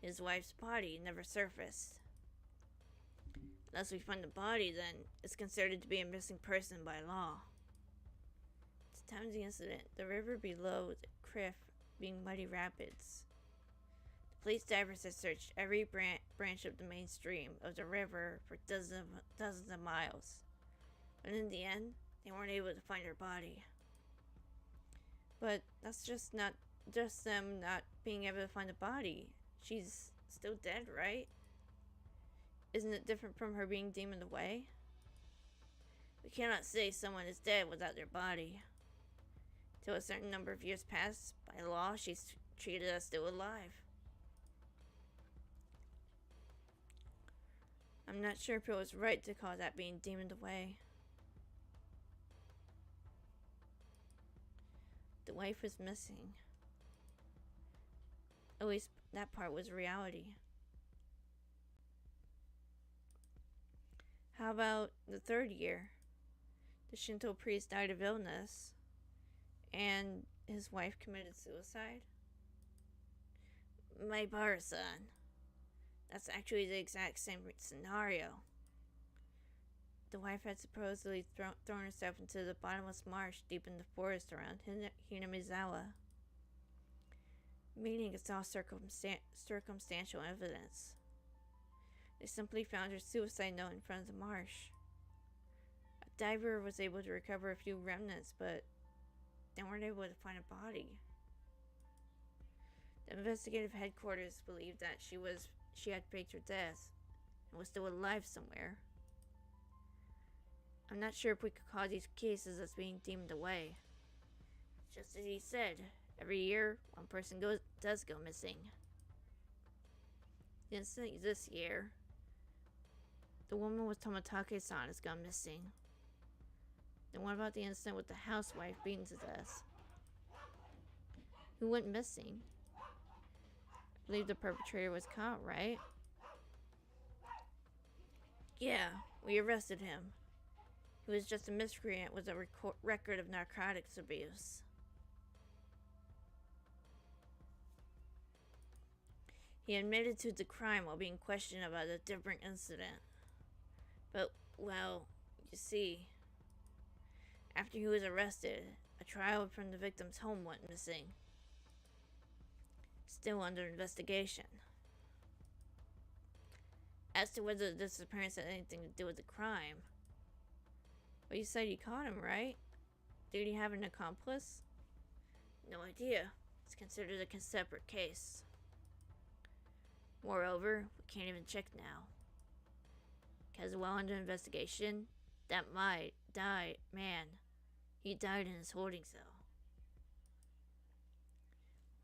His wife's body never surfaced. Unless we find the body, then it's considered to be a missing person by law. At the time of the incident, the river below the cliff being muddy rapids. The police divers had searched every branch of the main stream of the river for dozens of miles. But in the end, they weren't able to find her body. But that's just them not being able to find the body. She's still dead, right? Isn't it different from her being demoned away? We cannot say someone is dead without their body. Till a certain number of years pass, by law, she's treated as still alive. I'm not sure if it was right to call that being demoned away. The wife was missing. At least that part was reality. How about the 3rd year? The Shinto priest died of illness, and his wife committed suicide? My bar-san, that's actually the exact same scenario. The wife had supposedly thrown herself into the bottomless marsh deep in the forest around Hinamizawa. Meaning it's all circumstantial evidence. They simply found her suicide note in front of the marsh. A diver was able to recover a few remnants, but they weren't able to find a body. The investigative headquarters believed that she had faked her death and was still alive somewhere. I'm not sure if we could call these cases as being deemed away. Just as he said, every year, one person does go missing. The incident this year, the woman with Tomatake-san has gone missing. Then what about the incident with the housewife beaten to death? Who went missing? I believe the perpetrator was caught, right? Yeah, we arrested him. He was just a miscreant with a record of narcotics abuse. He admitted to the crime while being questioned about a different incident. But, well, you see, after he was arrested, a child from the victim's home went missing. Still under investigation. As to whether the disappearance had anything to do with the crime, well, you said you caught him, right? Did he have an accomplice? No idea. It's considered a separate case. Moreover, we can't even check now. Because while under investigation, that man He died in his holding cell.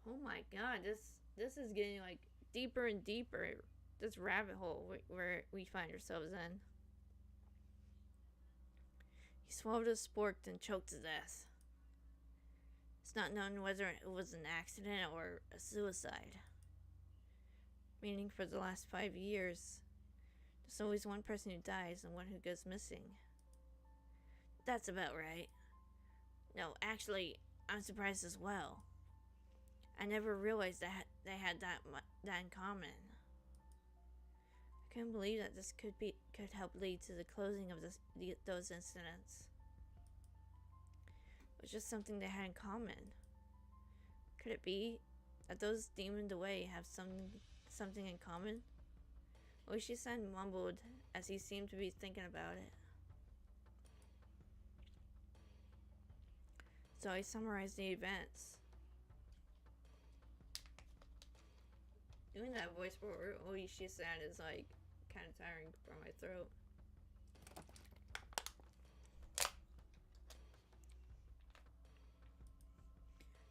Oh my god, this is getting like deeper and deeper. This rabbit hole where we find ourselves in. He swallowed a spork and choked to death. It's not known whether it was an accident or a suicide. Meaning for the last 5 years, there's always one person who dies and one who goes missing. That's about right. No, actually, I'm surprised as well. I never realized that they had that in common. I couldn't believe that this could help lead to the closing of those incidents. It was just something they had in common. Could it be that those demoned away have something in common? Oishi-san mumbled as he seemed to be thinking about it. So I summarized the events. Doing that voice for Oishi-san is like kind of tiring for my throat.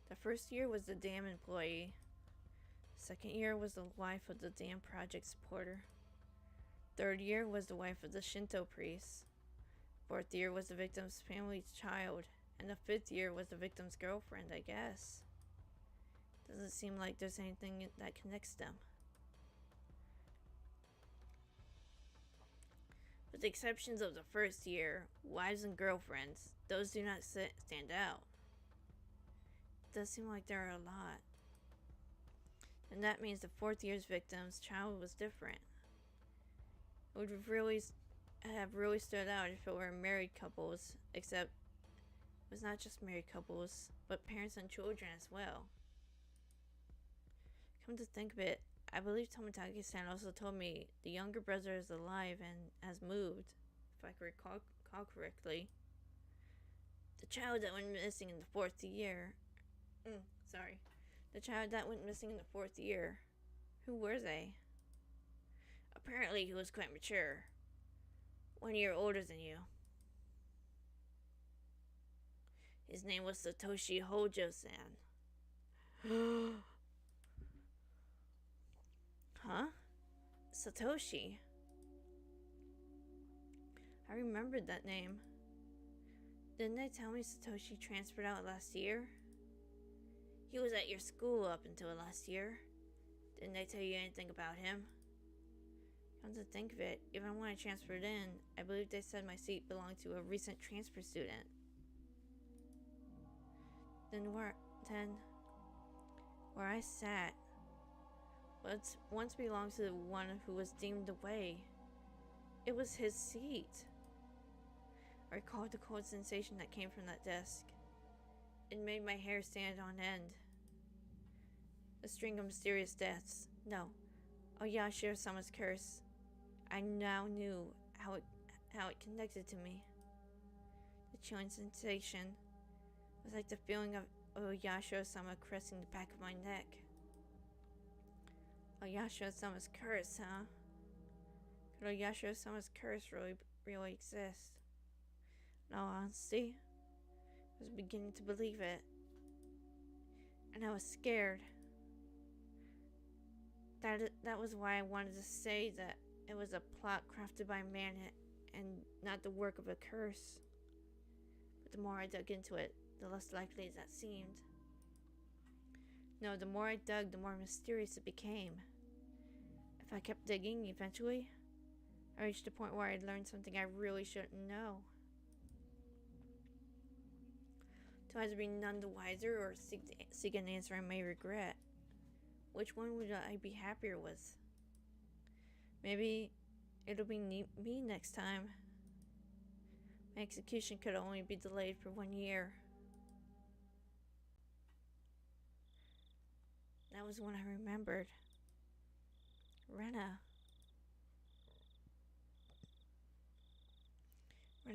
The first year was the dam employee. Second year was the wife of the dam project supporter. Third year was the wife of the Shinto priest. Fourth year was the victim's family's child. And the fifth year was the victim's girlfriend, I guess. Doesn't seem like there's anything that connects them. With the exceptions of the first year, wives and girlfriends, those do not stand out. It does seem like there are a lot. And that means the fourth year's victim's child was different. It would have really stood out if it were married couples, except it was not just married couples, but parents and children as well. Come to think of it, I believe Tomitake-san also told me the younger brother is alive and has moved, if I can recall correctly. The child that went missing in the fourth year... The child that went missing in the fourth year. Who were they? Apparently he was quite mature. 1 year older than you. His name was Satoshi Hojo-san. Huh? Satoshi? I remembered that name. Didn't they tell me Satoshi transferred out last year? He was at your school up until last year. Didn't they tell you anything about him? Come to think of it, even when I transferred in, I believe they said my seat belonged to a recent transfer student. Then where I sat once belonged to the one who was deemed away. It was his seat. I recalled the cold sensation that came from that desk. It made my hair stand on end. A string of mysterious deaths. No, Oyashiro-sama's curse. I now knew how it connected to me. The chilling sensation was like the feeling of Oyashiro-sama caressing the back of my neck. Oyashiro-sama's curse, huh? Could Oyashiro-sama's curse really exist? In all honesty, I was beginning to believe it. And I was scared. That was why I wanted to say that it was a plot crafted by man and not the work of a curse. But the more I dug into it, the less likely that seemed. No, the more I dug, the more mysterious it became. If I kept digging, eventually, I reached a point where I'd learned something I really shouldn't know. To either be none the wiser or seek an answer I may regret. Which one would I be happier with? Maybe it'll be me next time. My execution could only be delayed for 1 year. That was when I remembered. Rena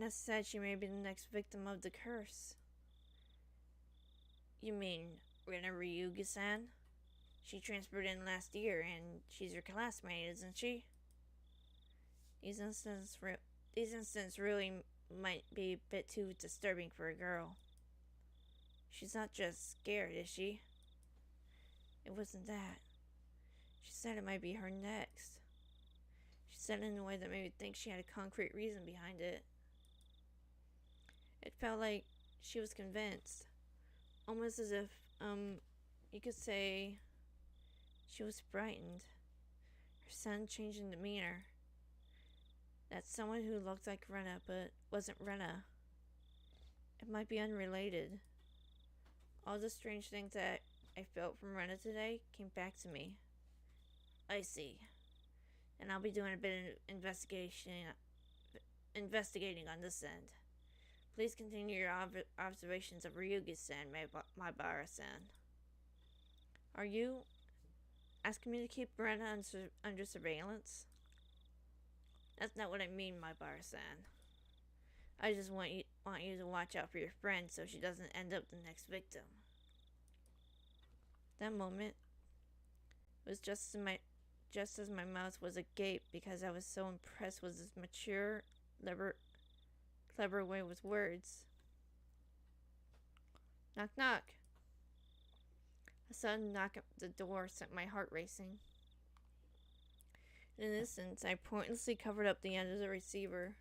said she may be the next victim of the curse. You mean Rena Ryuga-san? She transferred in last year, and she's your classmate, isn't she? These incidents really might be a bit too disturbing for a girl. She's not just scared, is she? It wasn't that. She said it might be her next. She said it in a way that made me think she had a concrete reason behind it. It felt like she was convinced. Almost as if, you could say she was frightened. Her sudden change in demeanor. That someone who looked like Rena but wasn't Rena. It might be unrelated. All the strange things that I felt from Rena today came back to me. I see. And I'll be doing a bit of investigating on this end. Please continue your observations of Ryugi-san, Maibara-san. Are you asking me to keep Rena under surveillance? That's not what I mean, Maibara-san. I just want you to watch out for your friend so she doesn't end up the next victim. That moment was just as my mouth was agape because I was so impressed with his mature, clever way with words. Knock, knock. A sudden knock at the door sent my heart racing. In an instant, I pointlessly covered up the end of the receiver.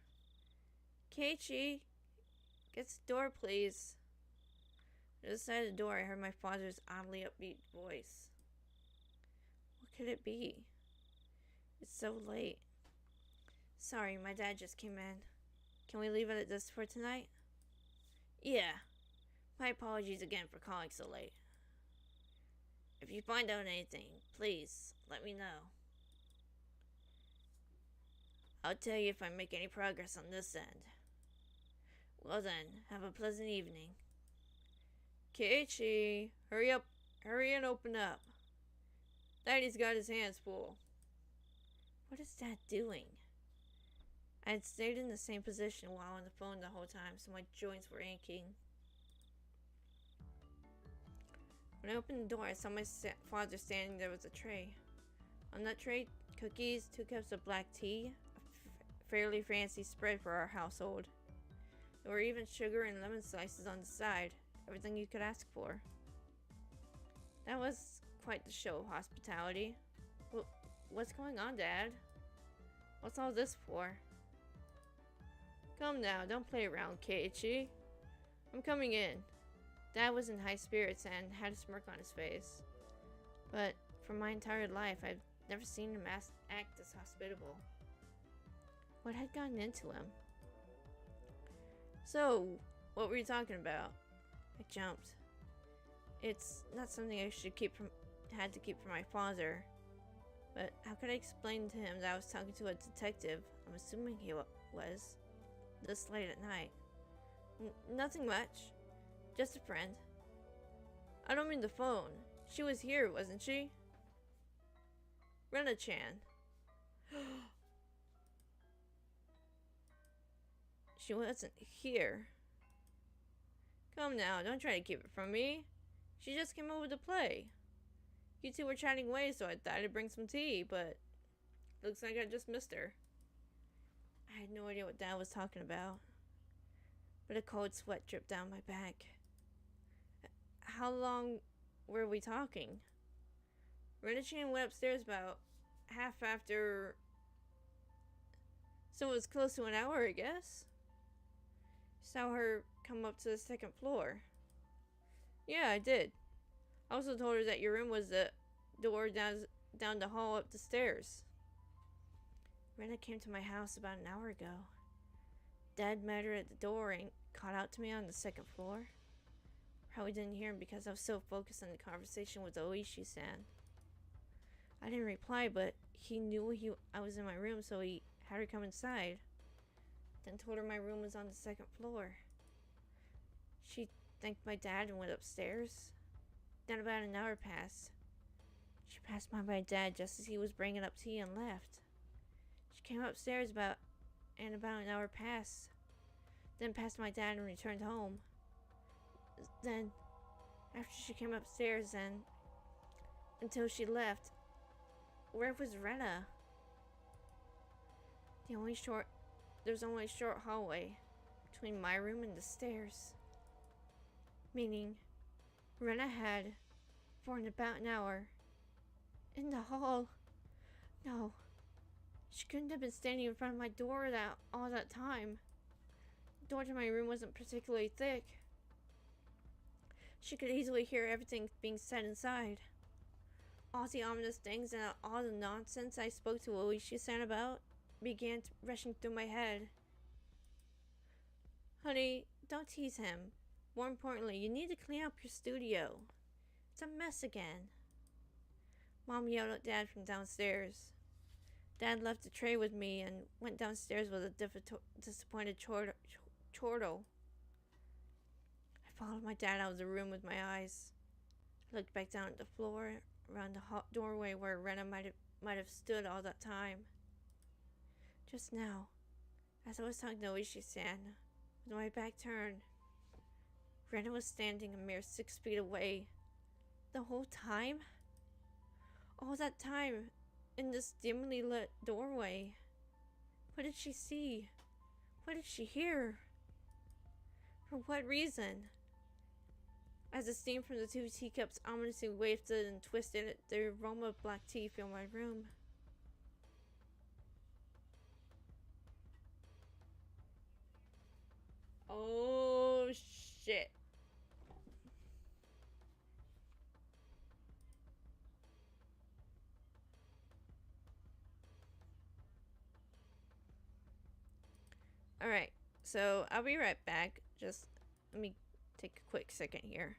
Keiichi, get to the door, please. On the other side of the door, I heard my father's oddly upbeat voice. What could it be? It's so late. Sorry, my dad just came in. Can we leave it at this for tonight? Yeah. My apologies again for calling so late. If you find out anything, please let me know. I'll tell you if I make any progress on this end. Well then, have a pleasant evening. Keiichi, hurry up. Hurry and open up. Daddy's got his hands full. What is Dad doing? I had stayed in the same position while on the phone the whole time, so my joints were aching. When I opened the door, I saw my father standing there with a tray. On that tray, cookies, 2 cups of black tea, a fairly fancy spread for our household. There were even sugar and lemon slices on the side, everything you could ask for. That was quite the show of hospitality. What's going on, Dad? What's all this for? Come now, don't play around, Keiichi. I'm coming in. Dad was in high spirits and had a smirk on his face. But for my entire life, I've never seen him act this hospitable. What had gotten into him? So, what were you talking about? I jumped. It's not something I had to keep from my father. But how could I explain to him that I was talking to a detective? I'm assuming he was. This late at night. Nothing much. Just a friend. I don't mean the phone. She was here, wasn't she? Rena-chan. She wasn't here. Come now, don't try to keep it from me. She just came over to play. You two were chatting away, so I thought I'd bring some tea, but looks like I just missed her. I had no idea what Dad was talking about, but a cold sweat dripped down my back. How long were we talking? Rena-chan went upstairs about half after, so it was close to an hour, I guess. Saw her come up to the second floor. Yeah, I did. I also told her that your room was the door down the hall up the stairs. Rena came to my house about an hour ago. Dad met her at the door and called out to me on the second floor. Probably didn't hear him because I was so focused on the conversation with Oishi-san. I didn't reply, but he knew I was in my room, so he had her come inside. Then told her my room was on the second floor. She thanked my dad and went upstairs. Then about an hour passed. She passed by my dad just as he was bringing up tea and left. She came upstairs about an hour passed. Then passed my dad and returned home. Then, after she came upstairs and until she left, where was Rena? There's only a short hallway. between my room and the stairs. Meaning, Rena had, for about an hour, in the hall. No, she couldn't have been standing in front of my door all that time. The door to my room wasn't particularly thick. She could easily hear everything being said inside. All the ominous things and all the nonsense I spoke to Oishi-san about began rushing through my head. Honey, don't tease him. More importantly, you need to clean up your studio. It's a mess again. Mom yelled at Dad from downstairs. Dad left the tray with me and went downstairs with a disappointed chortle. I followed my dad out of the room with my eyes. I looked back down at the floor, around the doorway where Rena might have stood all that time. Just now, as I was talking to Oishi-san, with my back turned, Rena was standing a mere 6 feet away. The whole time? All that time, in this dimly lit doorway. What did she see? What did she hear? For what reason? As the steam from the 2 teacups ominously wafted and twisted, the aroma of black tea filled my room. Oh, shit. Alright, so I'll be right back. Just let me take a quick second here.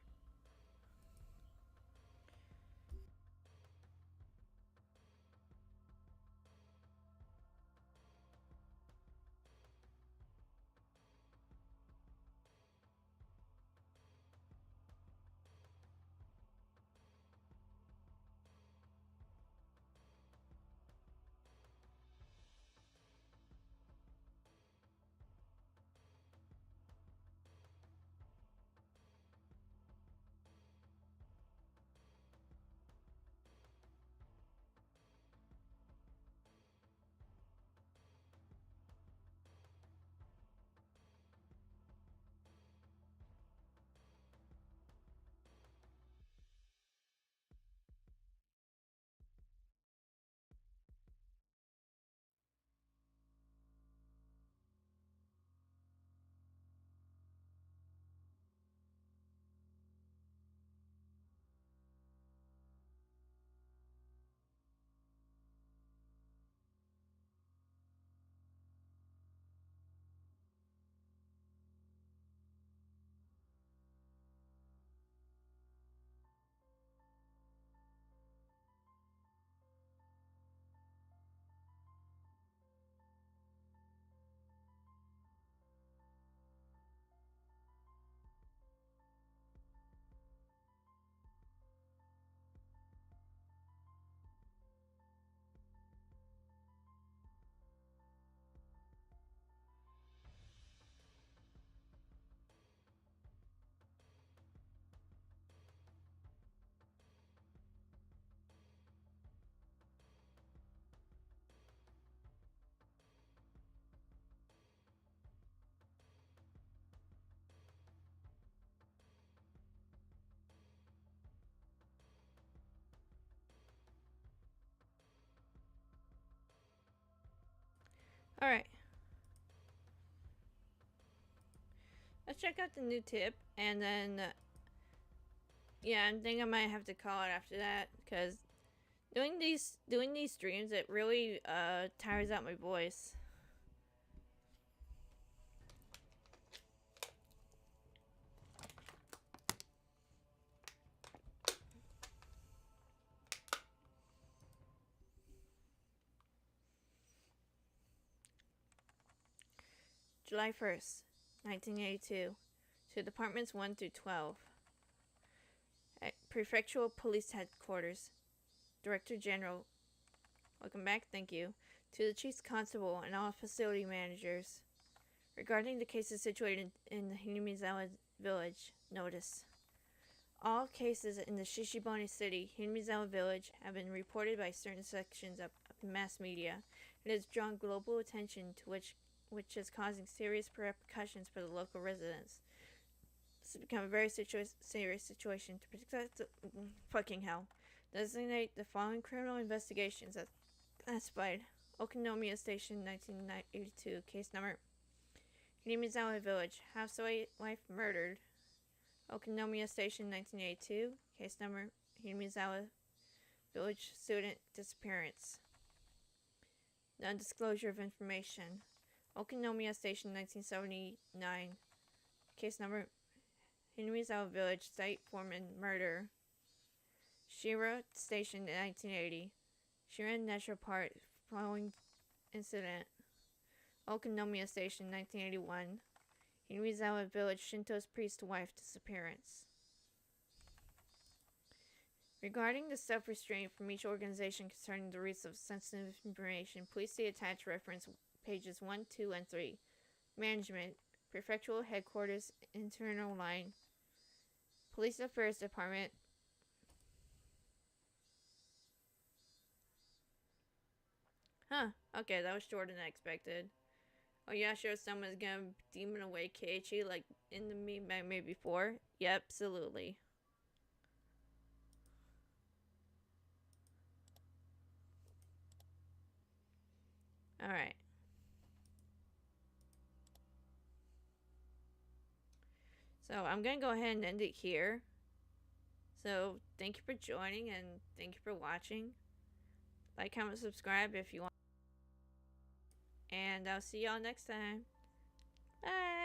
Alright. Let's check out the new tip, and then, yeah, I think I might have to call it after that, because doing these streams, it really, tires out my voice. July 1st, 1982, to Departments 1 through 12. At Prefectural Police Headquarters, Director General, welcome back, thank you, to the Chief Constable and all facility managers. Regarding the cases situated in the Hinamizawa village, notice. All cases in the Shishibone City, Hinamizawa village, have been reported by certain sections of the mass media. It has drawn global attention to which is causing serious repercussions for the local residents. This has become a very serious situation. To protect the fucking hell, designate the following criminal investigations as classified: Okinomiya Station, 1982, case number Hinamizawa Village, housewife murdered. Okinomiya Station, 1982, case number Hinamizawa Village student disappearance. Non-disclosure of information. Okinomiya Station, 1979, case number Hinamizawa Village site foreman murder. Shira Station, 1980, Shiren National Park following incident. Okinomiya Station, 1981, Hinamizawa Village Shinto's priest wife disappearance. Regarding the self-restraint from each organization concerning the release of sensitive information, please see attached reference pages 1, 2, and 3. Management, Prefectural Headquarters, Internal Line, Police Affairs Department. Huh, okay, that was shorter than I expected. Oh yeah, sure, someone's gonna demon away Keiichi like in the meme I made before. Yep, absolutely. Alright. So I'm gonna go ahead and end it here. So thank you for joining and thank you for watching. Like, comment, subscribe if you want. And I'll see y'all next time. Bye!